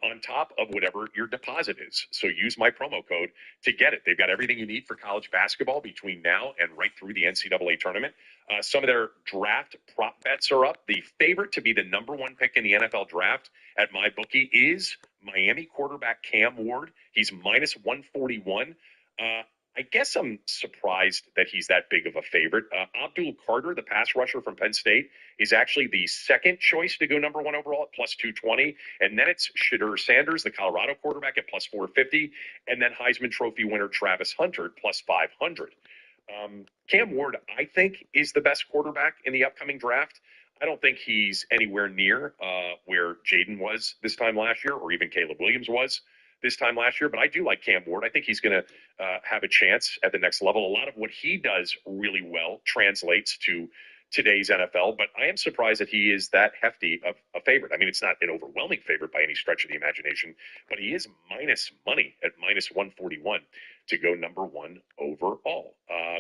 on top of whatever your deposit is. So use my promo code to get it. They've got everything you need for college basketball between now and right through the NCAA tournament. Some of their draft prop bets are up. The favorite to be the #1 pick in the NFL draft at MyBookie is Miami quarterback Cam Ward. He's -141. I guess I'm surprised that he's that big of a favorite. Abdul Carter, the pass rusher from Penn State, is actually the second choice to go #1 overall at +220. And then it's Shedeur Sanders, the Colorado quarterback, at +450. And then Heisman Trophy winner Travis Hunter at +500. Cam Ward, I think, is the best quarterback in the upcoming draft. I don't think he's anywhere near where Jaden was this time last year, or even Caleb Williams was this time last year. But I do like Cam Ward. I think he's going to have a chance at the next level. A lot of what he does really well translates to today's NFL, but I am surprised that he is that hefty of a favorite. I mean, it's not an overwhelming favorite by any stretch of the imagination, but he is minus money at -141 to go #1 overall.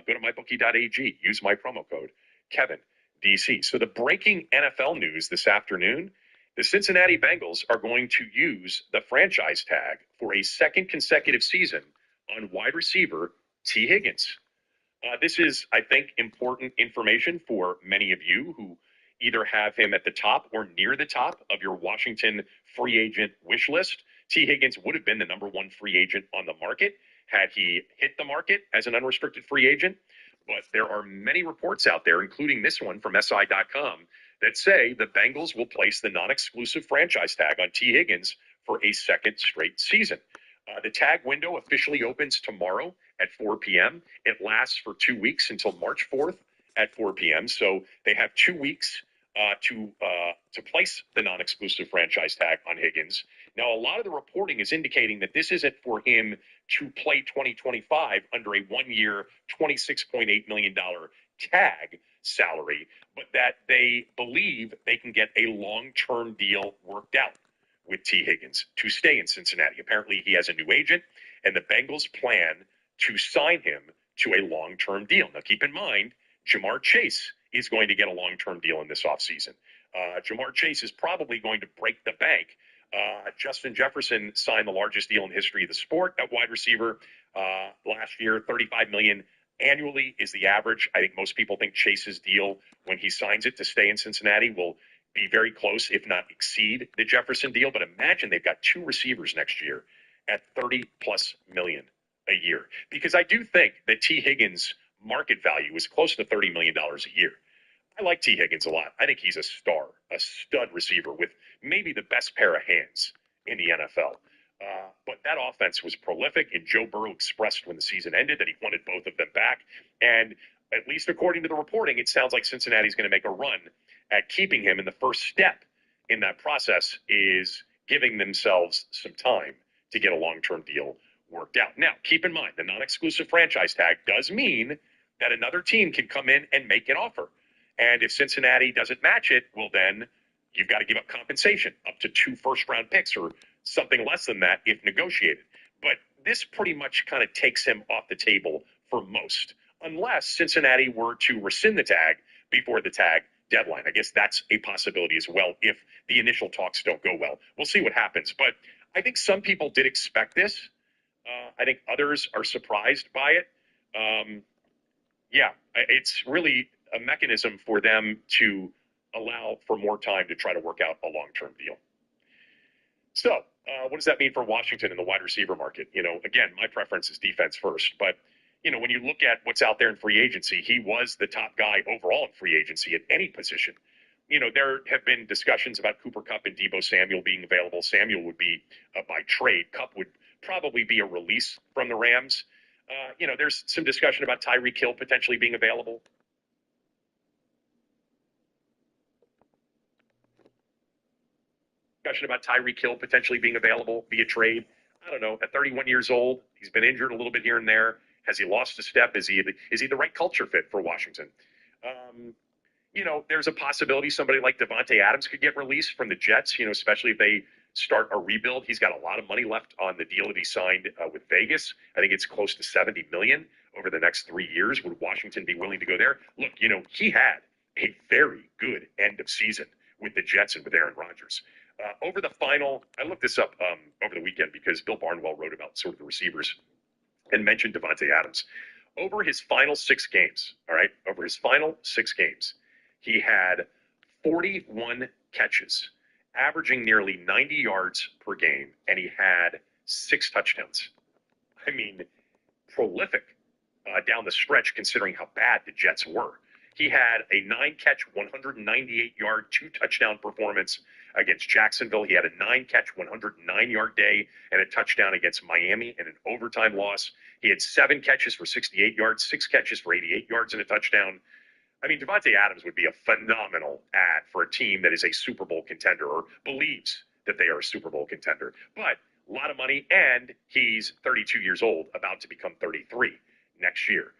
Go to mybookie.ag, use my promo code Kevin D.C. So the breaking NFL news this afternoon, the Cincinnati Bengals are going to use the franchise tag for a second consecutive season on wide receiver T. Higgins. This is, I think, important information for many of you who either have him at the top or near the top of your Washington free agent wish list. T. Higgins would have been the number one free agent on the market had he hit the market as an unrestricted free agent. But there are many reports out there, including this one from SI.com, that say the Bengals will place the non-exclusive franchise tag on T. Higgins for a second straight season. The tag window officially opens tomorrow at 4 p.m. It lasts for 2 weeks until March 4th at 4 p.m. So they have 2 weeks to place the non-exclusive franchise tag on Higgins. Now, a lot of the reporting is indicating that this isn't for him to play 2025 under a 1-year, $26.8 million tag salary, but that they believe they can get a long-term deal worked out with T. Higgins to stay in Cincinnati. Apparently, he has a new agent, and the Bengals plan to sign him to a long-term deal. Now, keep in mind, Jamar Chase is going to get a long-term deal in this offseason. Jamar Chase is probably going to break the bank. Justin Jefferson signed the largest deal in the history of the sport at wide receiver last year. $35 million annually is the average. I think most people think Chase's deal, when he signs it to stay in Cincinnati, will be very close, if not exceed the Jefferson deal. But imagine they've got 2 receivers next year at $30+ million a year. Because I do think that T. Higgins' market value is close to $30 million a year. I like T. Higgins a lot. I think he's a star, a stud receiver with maybe the best pair of hands in the NFL. But that offense was prolific, and Joe Burrow expressed when the season ended that he wanted both of them back. And at least according to the reporting, it sounds like Cincinnati's going to make a run at keeping him. And the first step in that process is giving themselves some time to get a long-term deal worked out. Now, keep in mind, the non-exclusive franchise tag does mean that another team can come in and make an offer. And if Cincinnati doesn't match it, well, then you've got to give up compensation up to 2 first-round picks or something less than that if negotiated. But this pretty much kind of takes him off the table for most, unless Cincinnati were to rescind the tag before the tag deadline. I guess that's a possibility as well if the initial talks don't go well. We'll see what happens. But I think some people did expect this. I think others are surprised by it. It's really a mechanism for them to allow for more time to try to work out a long-term deal. So what does that mean for Washington in the wide receiver market? Again, my preference is defense first, but when you look at what's out there in free agency, he was the top guy overall in free agency at any position. There have been discussions about Cooper Kupp and Deebo Samuel being available. Samuel would be by trade. Kupp would probably be a release from the Rams. There's some discussion about Tyreek Hill potentially being available. Discussion about Tyreek Hill potentially being available via trade. I don't know. At 31 years old, he's been injured a little bit here and there. Has he lost a step? Is he the right culture fit for Washington? There's a possibility somebody like Davante Adams could get released from the Jets, especially if they start a rebuild. He's got a lot of money left on the deal that he signed with Vegas. I think it's close to $70 million over the next 3 years. Would Washington be willing to go there? Look, he had a very good end of season with the Jets and with Aaron Rodgers. I looked this up over the weekend because Bill Barnwell wrote about sort of the receivers and mentioned Davante Adams. Over his final 6 games, he had 41 catches, averaging nearly 90 yards per game, and he had 6 touchdowns. I mean, prolific down the stretch considering how bad the Jets were. He had a 9-catch, 198-yard, 2-touchdown performance against Jacksonville. He had a 9-catch, 109-yard day and a touchdown against Miami in an overtime loss. He had 7 catches for 68 yards, 6 catches for 88 yards and a touchdown. I mean, Davante Adams would be a phenomenal ad for a team that is a Super Bowl contender or believes that they are a Super Bowl contender. But a lot of money, and he's 32 years old, about to become 33 next year.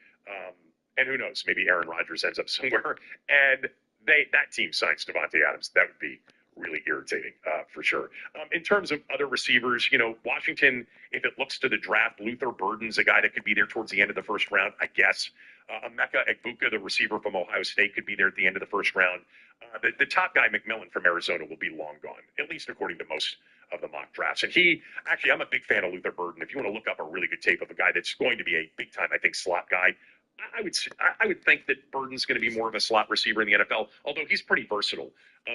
And who knows, maybe Aaron Rodgers ends up somewhere, and that team signs Davante Adams. That would be really irritating for sure. In terms of other receivers, Washington, if it looks to the draft, Luther Burden's a guy that could be there towards the end of the first round, I guess. Emeka Egbuka, the receiver from Ohio State, could be there at the end of the first round. The top guy, McMillan from Arizona, will be long gone, at least according to most of the mock drafts. And I'm a big fan of Luther Burden. If you want to look up a really good tape of a guy that's going to be a big time, I think, slot guy, I would think that Burden's going to be more of a slot receiver in the NFL, although he's pretty versatile.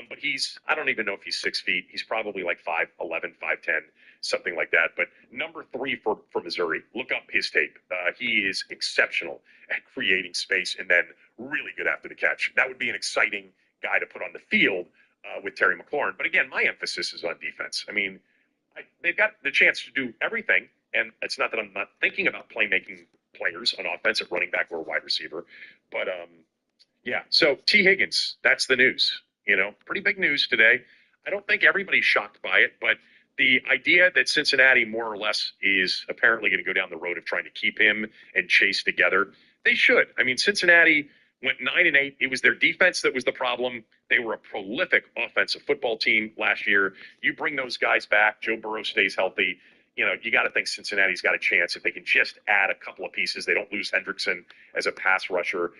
But I don't even know if he's 6 feet. He's probably like 5'11", 5'10", something like that. But number 3 for Missouri, look up his tape. He is exceptional at creating space and then really good after the catch. That would be an exciting guy to put on the field with Terry McLaurin. But again, my emphasis is on defense. I mean, they've got the chance to do everything, and it's not that I'm not thinking about playmaking players on offense at running back or wide receiver. But, so T. Higgins, that's the news. Pretty big news today. I don't think everybody's shocked by it, but the idea that Cincinnati more or less is apparently going to go down the road of trying to keep him and Chase together, they should. I mean, Cincinnati went 9-8. It was their defense that was the problem. They were a prolific offensive football team last year. You bring those guys back, Joe Burrow stays healthy. You got to think Cincinnati's got a chance if they can just add a couple of pieces. They don't lose Hendrickson as a pass rusher.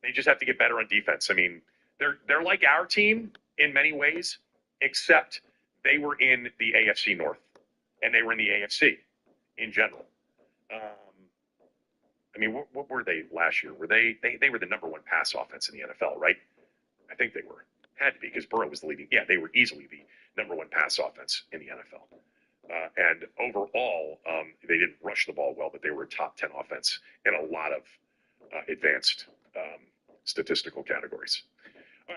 They just have to get better on defense. I mean, they're like our team in many ways, except they were in the AFC North and they were in the AFC in general. I mean, what were they last year? Were they were the number 1 pass offense in the NFL, right? I think they were. Had to be because Burrow was the leading. Yeah, they were easily the number 1 pass offense in the NFL. And overall, they didn't rush the ball well, but they were a top 10 offense in a lot of advanced statistical categories. All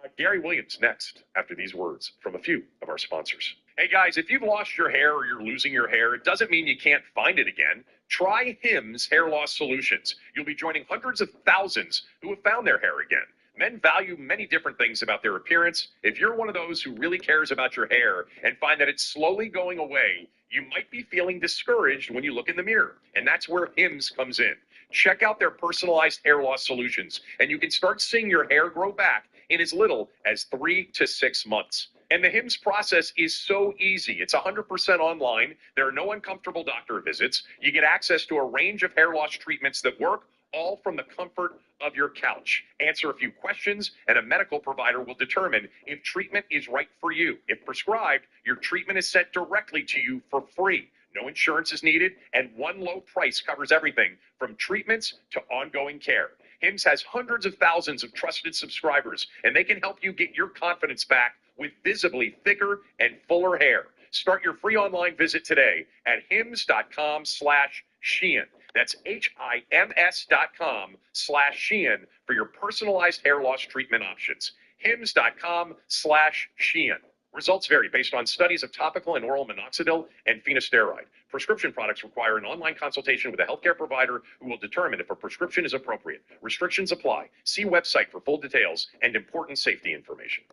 right, Gary Williams next after these words from a few of our sponsors. Hey guys, if you've lost your hair or you're losing your hair, it doesn't mean you can't find it again. Try Hims Hair Loss Solutions. You'll be joining hundreds of thousands who have found their hair again. Men value many different things about their appearance. If you're one of those who really cares about your hair and find that it's slowly going away, you might be feeling discouraged when you look in the mirror. And that's where Hims comes in. Check out their personalized hair loss solutions, and you can start seeing your hair grow back in as little as 3 to 6 months. And the Hims process is so easy. It's 100% online. There are no uncomfortable doctor visits. You get access to a range of hair loss treatments that work, all from the comfort of your couch. Answer a few questions, and a medical provider will determine if treatment is right for you. If prescribed, your treatment is sent directly to you for free. No insurance is needed, and one low price covers everything from treatments to ongoing care. Hims has hundreds of thousands of trusted subscribers, and they can help you get your confidence back with visibly thicker and fuller hair. Start your free online visit today at hims.com/Sheehan. That's HIMS.com/Sheehan for your personalized hair loss treatment options. HIMS.com/Sheehan. Results vary based on studies of topical and oral minoxidil and finasteride. Prescription products require an online consultation with a healthcare provider who will determine if a prescription is appropriate. Restrictions apply. See website for full details and important safety information.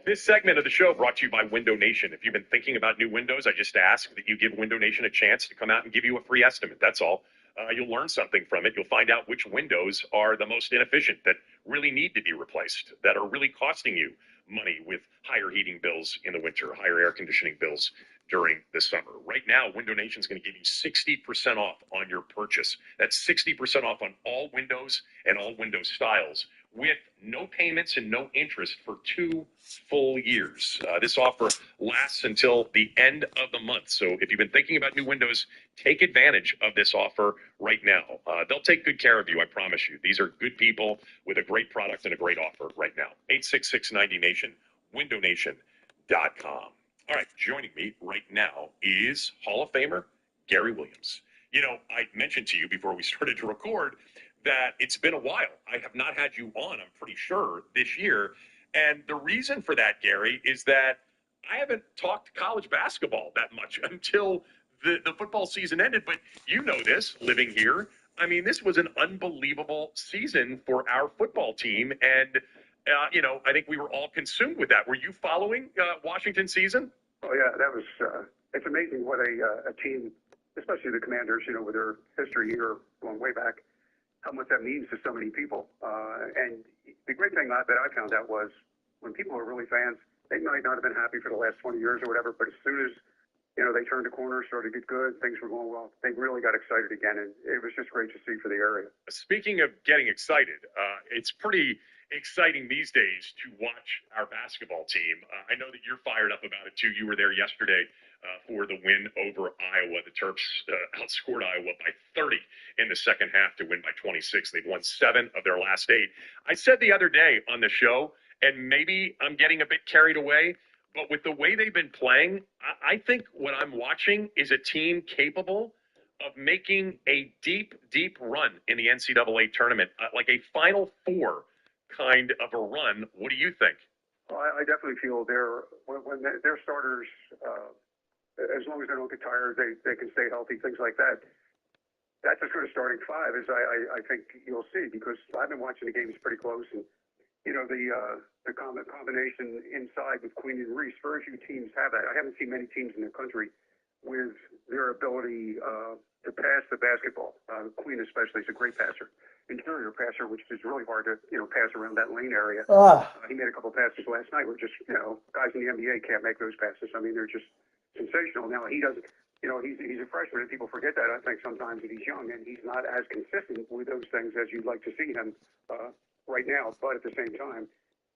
This segment of the show brought to you by Window Nation. If you've been thinking about new windows, I just ask that you give Window Nation a chance to come out and give you a free estimate. That's all. You'll learn something from it. You'll find out which windows are the most inefficient, that really need to be replaced, that are really costing you money with higher heating bills in the winter, higher air conditioning bills during the summer. Right now, Window Nation is going to give you 60% off on your purchase. That's 60% off on all windows and all window styles, with no payments and no interest for 2 full years. This offer lasts until the end of the month. So if you've been thinking about new windows, take advantage of this offer right now. They'll take good care of you, I promise you. These are good people with a great product and a great offer right now. 866-90-NATION, windownation.com. All right, joining me right now is Hall of Famer Gary Williams. I mentioned to you before we started to record that it's been a while. I have not had you on, I'm pretty sure, this year. And the reason for that, Gary, is that I haven't talked college basketball that much until the football season ended. But you know this, living here. I mean, this was an unbelievable season for our football team. And, I think we were all consumed with that. Were you following Washington season? Oh, yeah, that was it's amazing what a team, especially the Commanders, with their history here going way back, how much that means to so many people. And the great thing that I found out was when people are really fans, they might not have been happy for the last 20 years or whatever, but as soon as they turned the corner, started to get good, things were going well, they really got excited again, and it was just great to see for the area. Speaking of getting excited, it's pretty exciting these days to watch our basketball team. I know that you're fired up about it, too. You were there yesterday for the win over Iowa. The Terps outscored Iowa by 30 in the second half to win by 26. They've won 7 of their last 8. I said the other day on the show, and maybe I'm getting a bit carried away, but with the way they've been playing, I think what I'm watching is a team capable of making a deep, deep run in the NCAA tournament, like a Final Four kind of a run. What do you think? Well, I definitely feel when their starters, as long as they don't get tired, they can stay healthy, things like that. That's as good a starting 5 as I think you'll see, because I've been watching the games pretty close, and the combination inside with Queen and Reese, very few teams have that. I haven't seen many teams in the country with their ability to pass the basketball. Queen especially is a great passer, interior passer, which is really hard to pass around that lane area. He made a couple passes last night where just guys in the NBA can't make those passes. I mean, they're just sensational. Now he doesn't. He's a freshman, and people forget that. I think sometimes that he's young and he's not as consistent with those things as you'd like to see him right now. But at the same time,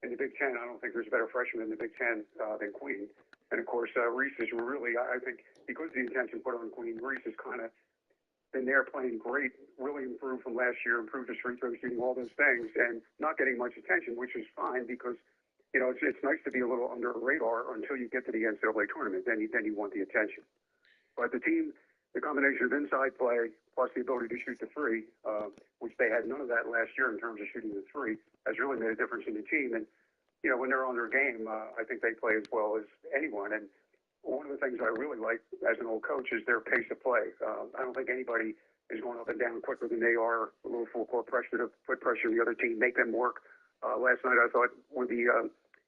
in the Big Ten, I don't think there's a better freshman in the Big Ten than Queen. And of course, Reese is really, I think, because of the attention put on Queen, Reese is kind of been there playing great, really improved from last year, improved his free throw shooting, all those things, and not getting much attention, which is fine because it's nice to be a little under the radar until you get to the NCAA tournament. Then you want the attention. But the team, the combination of inside play plus the ability to shoot the 3, which they had none of that last year in terms of shooting the 3, has really made a difference in the team. And when they're on their game, I think they play as well as anyone. And one of the things I really like as an old coach is their pace of play. I don't think anybody is going up and down quicker than they are. A little full court pressure to put pressure on the other team, make them work. Last night I thought with the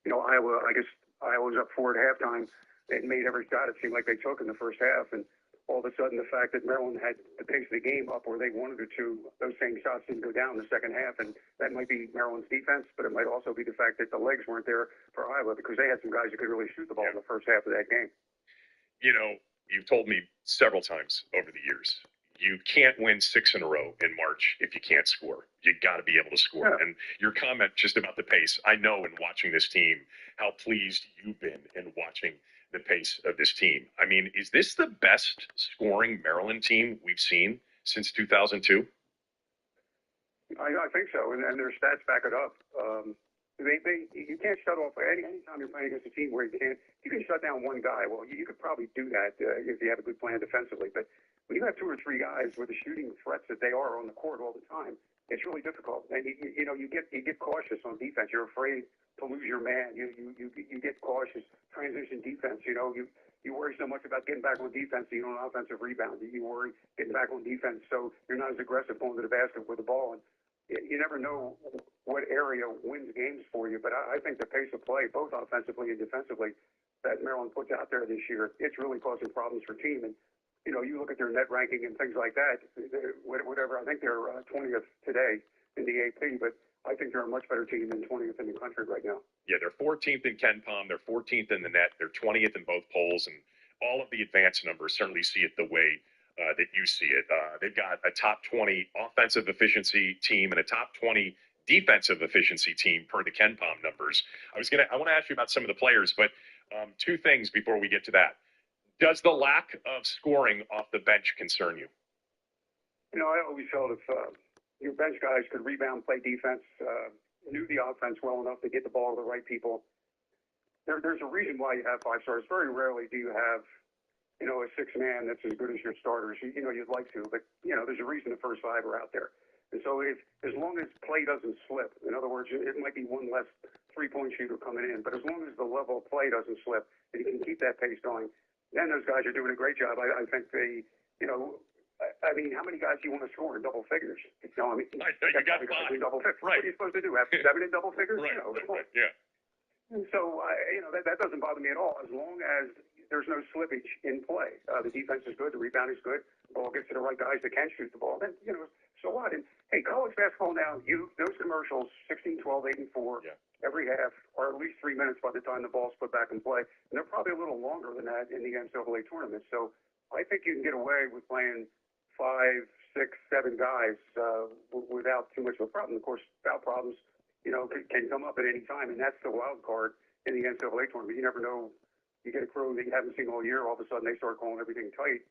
Iowa, I guess Iowa was up 4 at halftime. It made every shot it seemed like they took in the first half, and all of a sudden the fact that Maryland had the pace of the game up where they wanted it to, those same shots didn't go down in the second half, and that might be Maryland's defense, but it might also be the fact that the legs weren't there for Iowa because they had some guys who could really shoot the ball in the first half of that game. You've told me several times over the years, you can't win 6 in a row in March if you can't score. You got to be able to score. Yeah. And your comment just about the pace, I know in watching this team how pleased you've been in watching the pace of this team. I mean, is this the best scoring Maryland team we've seen since 2002? I think so, and their stats back it up. You can't shut off anytime you're playing against a team where you can shut down one guy. Well, you could probably do that if you have a good plan defensively, but when you have 2 or 3 guys with the shooting threats that they are on the court all the time, it's really difficult. And you get cautious on defense. You're afraid to lose your man. You get cautious. Transition defense. You worry so much about getting back on defense, so you don't offensive rebound. You worry getting back on defense, so you're not as aggressive going to the basket with the ball. And you never know what area wins games for you. But I think the pace of play, both offensively and defensively, that Maryland puts out there this year, it's really causing problems for team. And you look at their net ranking and things like that, whatever. I think they're 20th today in the AP, but I think they're a much better team than 20th in the country right now. Yeah, they're 14th in KenPom. They're 14th in the net. They're 20th in both polls, and all of the advanced numbers certainly see it the way that you see it. They've got a top 20 offensive efficiency team and a top 20 defensive efficiency team per the KenPom numbers. I want to ask you about some of the players, but 2 things before we get to that. Does the lack of scoring off the bench concern you? I always felt if your bench guys could rebound, play defense, knew the offense well enough to get the ball to the right people. There's a reason why you have 5 stars. Very rarely do you have, a 6-man that's as good as your starters. You'd like to, but there's a reason the first 5 are out there. And so as long as play doesn't slip, in other words, it might be one less 3-point shooter coming in, but as long as the level of play doesn't slip and you can keep that pace going, then those guys are doing a great job. I think they, I mean, how many guys do you want to score in double figures? I know you got 5. Double figures. Right. What are you supposed to do? Have 7 in double figures? Right. Right. Yeah. And so, that doesn't bother me at all as long as there's no slippage in play. The defense is good. The rebound is good. The ball gets to the right guys that can shoot the ball. Then, So what? And hey, college basketball now, those commercials, 16, 12, 8, and 4, every half are at least 3 minutes by the time the ball's put back in play. And they're probably a little longer than that in the NCAA tournament. So I think you can get away with playing 5, 6, 7 guys without too much of a problem. Of course, foul problems, can come up at any time, and that's the wild card in the NCAA tournament. You never know. You get a crew that you haven't seen all year, all of a sudden they start calling everything tight,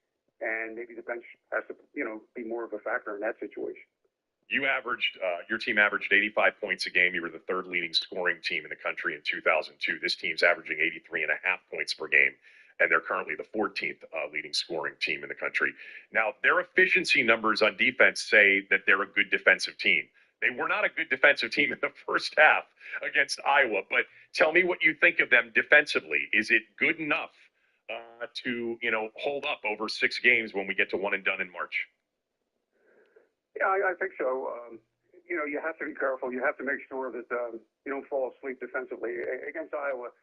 and maybe the bench has to, be more of a factor in that situation. Your team averaged 85 points a game. You were the third leading scoring team in the country in 2002. This team's averaging 83.5 points per game, and they're currently the 14th leading scoring team in the country. Now, their efficiency numbers on defense say that they're a good defensive team. They were not a good defensive team in the first half against Iowa, but tell me what you think of them defensively. Is it good enough to hold up over 6 games when we get to one and done in March? Yeah, I think so. You have to be careful. You have to make sure that you don't fall asleep defensively. Against Iowa,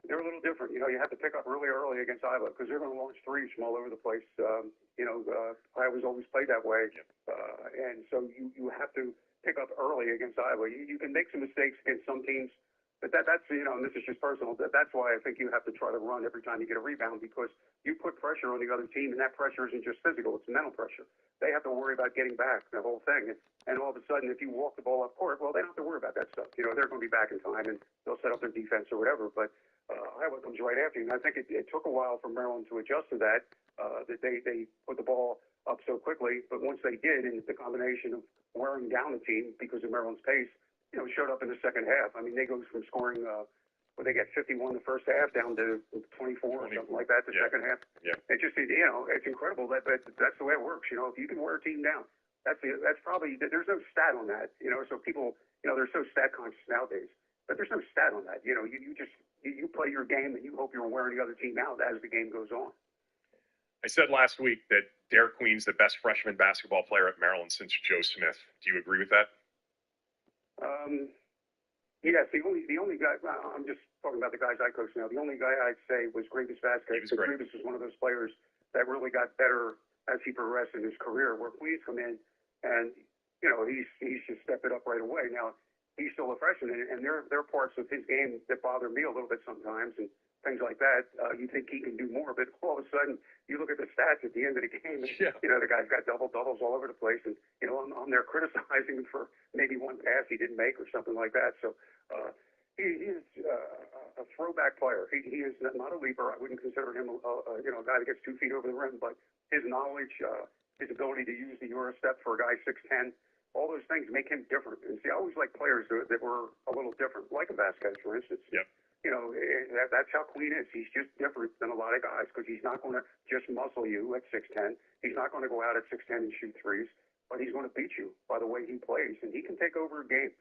they're a little different. You have to pick up really early against Iowa because they're going to launch threes from all over the place. Iowa's always played that way. And so you have to pick up early against Iowa. You can make some mistakes against some teams, but that's, and this is just personal, that's why I think you have to try to run every time you get a rebound, because you put pressure on the other team, and that pressure isn't just physical, it's mental pressure. They have to worry about getting back, the whole thing. And all of a sudden, if you walk the ball up court, well, they don't have to worry about that stuff. They're going to be back in time, and they'll set up their defense or whatever. But Iowa comes right after you. And I think it took a while for Maryland to adjust to that, that they put the ball up so quickly. But once they did, and the combination of wearing down the team because of Maryland's pace, showed up in the second half. I mean, they go from scoring, they get 51 the first half down to 24 or something like that the second half. Yeah. It just, it's incredible that that's the way it works. If you can wear a team down, that's probably, there's no stat on that. So people, they're so stat conscious nowadays, but there's no stat on that. You play your game and you hope you're wearing the other team out as the game goes on. I said last week that Derek Queen's the best freshman basketball player at Maryland since Joe Smith. Do you agree with that? Yes, the only guy, I'm just talking about the guys I coach now, the only guy I'd say was Gravis Vasquez. Gravis was one of those players that really got better as he progressed in his career, where Queen's come in and, he's just stepped it up right away. Now, he's still a freshman, and there are parts of his game that bother me a little bit sometimes, and things like that. You think he can do more, but all of a sudden, you look at the stats at the end of the game, and, the guy's got doubles all over the place, and, I'm there criticizing him for maybe one pass he didn't make or something like that. So he is a throwback player. He is not a leaper. I wouldn't consider him a guy that gets 2 feet over the rim, but his knowledge, his ability to use the Euro step for a guy 6'10", all those things make him different. And see, I always like players that were a little different, like a Vasquez, for instance. Yep. That's how Queen is. He's just different than a lot of guys because he's not going to just muscle you at 6'10". He's not going to go out at 6'10" and shoot threes, but he's going to beat you by the way he plays, and he can take over a game.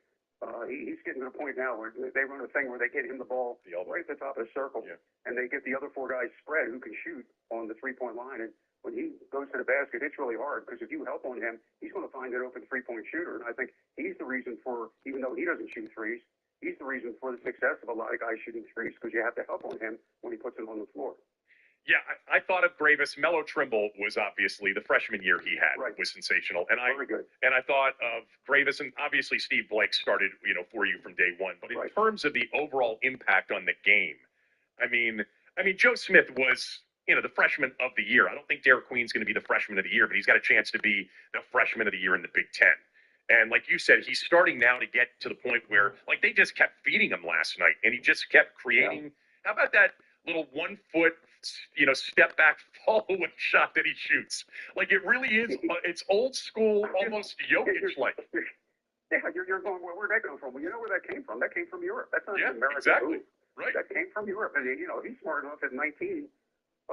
He's getting to the point now where they run a thing where they get him the ball right at the top of the circle, and they get the other 4 guys spread who can shoot on the 3-point line. And when he goes to the basket, it's really hard because if you help on him, he's going to find an open 3-point shooter. And I think he's the reason for, even though he doesn't shoot threes, he's the reason for the success of a lot of guys shooting threes because you have to help on him when he puts them on the floor. Yeah, I thought of Gravis. Melo Trimble was obviously the freshman year he had was sensational, and Very good. And I thought of Gravis, and obviously Steve Blake started for you from day one. But in terms of the overall impact on the game, I mean, Joe Smith was the freshman of the year. I don't think Derek Queen's going to be the freshman of the year, but he's got a chance to be the freshman of the year in the Big Ten. And like you said, he's starting now to get to the point where they just kept feeding him last night, and he just kept creating. How about that little 1 foot? Step back follow-up shot that he shoots. It really is. It's old school, almost Jokic-like. Yeah, you're going, well, where'd that come from? Well, you know where that came from? That came from Europe. That's not an American exactly. move. Right. That came from Europe. And, he's smart enough at 19.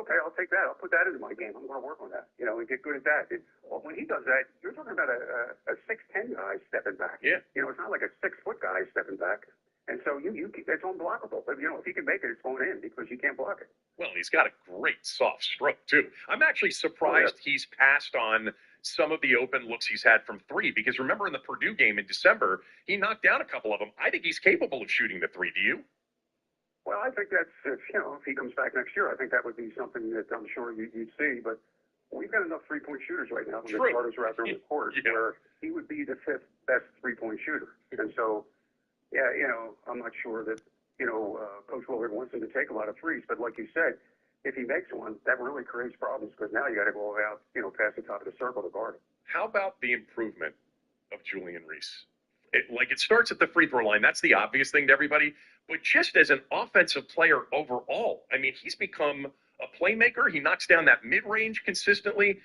Okay, I'll take that. I'll put that into my game. I'm going to work on that, and get good at that. When he does that, you're talking about a 6'10" guy stepping back. Yeah. It's not like a 6-foot guy stepping back. And so it's unblockable. But, if he can make it, it's going in because you can't block it. Well, he's got a great soft stroke, too. I'm actually surprised he's passed on some of the open looks he's had from 3 because remember in the Purdue game in December, he knocked down a couple of them. I think he's capable of shooting the 3. Do you? Well, I think that's, if he comes back next year, I think that would be something that I'm sure you'd see. But we've got enough three-point shooters right now when True. the starters are out there on the court where he would be the fifth best three-point shooter. And so, yeah, I'm not sure that, Coach Willard wants him to take a lot of threes. But like you said, if he makes one, that really creates problems because now you got to go out, past the top of the circle to guard him. How about the improvement of Julian Reese? It starts at the free throw line. That's the obvious thing to everybody. But just as an offensive player overall, I mean, he's become a playmaker. He knocks down that mid-range consistently.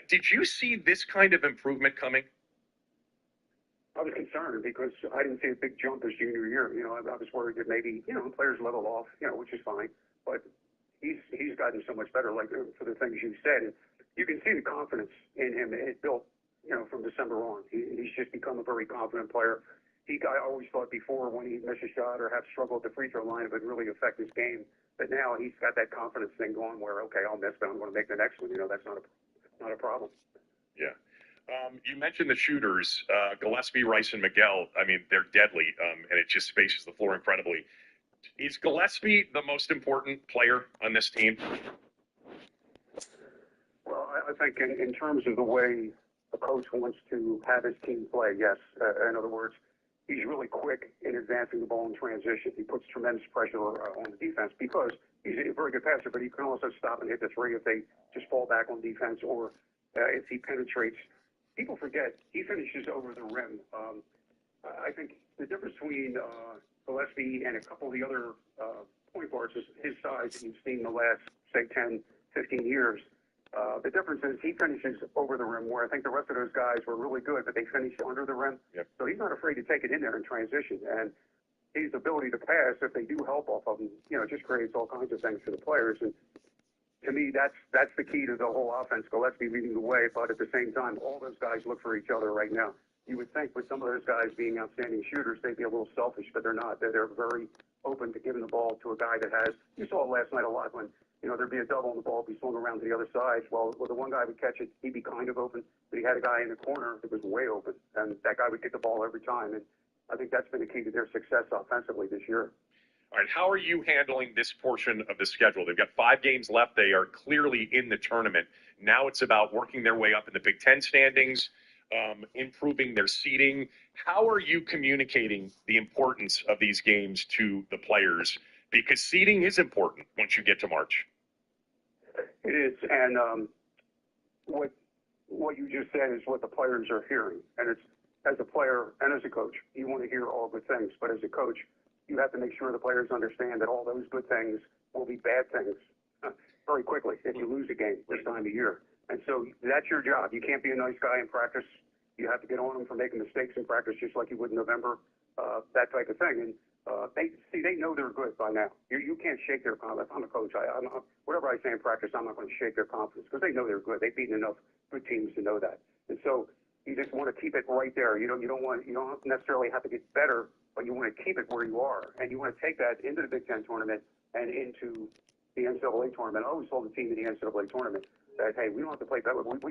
Did you see this kind of improvement coming? I was concerned because I didn't see a big jump his junior year. I was worried that maybe, players level off, which is fine. But he's gotten so much better, like for the things you said. And you can see the confidence in him. It built, from December on. He's just become a very confident player. I always thought before when he'd miss a shot or have struggled at the free throw line, it would really affect his game. But now he's got that confidence thing going where, okay, I'll miss, but I'm going to make the next one. That's not a problem. Yeah. You mentioned the shooters, Gillespie, Rice, and Miguel. I mean, they're deadly, and it just spaces the floor incredibly. Is Gillespie the most important player on this team? Well, I think in terms of the way a coach wants to have his team play, yes. In other words, he's really quick in advancing the ball in transition. He puts tremendous pressure on the defense because he's a very good passer, but he can also stop and hit the three if they just fall back on defense or if he penetrates. People forget he finishes over the rim. I think the difference between Gillespie and a couple of the other point guards is his size that you've seen the last, say, 10, 15 years. The difference is he finishes over the rim, where I think the rest of those guys were really good, but they finished under the rim. Yep. So he's not afraid to take it in there in transition. And his ability to pass, if they do help off of him, just creates all kinds of things for the players. And to me, that's the key to the whole offense. Gillespie leading the way, but at the same time, all those guys look for each other right now. You would think with some of those guys being outstanding shooters, they'd be a little selfish, but they're not. They're very open to giving the ball to a guy that has. You saw it last night a lot when there'd be a double and the ball would be swung around to the other side. Well, the one guy would catch it, he'd be kind of open, but he had a guy in the corner that was way open, and that guy would get the ball every time. And I think that's been the key to their success offensively this year. All right, how are you handling this portion of the schedule? They've got 5 games left. They are clearly in the tournament. Now it's about working their way up in the Big Ten standings, improving their seeding. How are you communicating the importance of these games to the players? Because seeding is important once you get to March. It is, and what you just said is what the players are hearing. And it's, as a player and as a coach, you want to hear all good things. But as a coach, you have to make sure the players understand that all those good things will be bad things very quickly if you lose a game this time of year. And so that's your job. You can't be a nice guy in practice. You have to get on them for making mistakes in practice just like you would in November, that type of thing. And they know they're good by now. You can't shake their confidence. I'm a coach. Whatever I say in practice, I'm not going to shake their confidence because they know they're good. They've beaten enough good teams to know that. And so you just want to keep it right there. You don't necessarily have to get better, but you want to keep it where you are, and you want to take that into the Big Ten tournament and into the NCAA tournament. I always told the team in the NCAA tournament that, hey, we don't have to play better. We got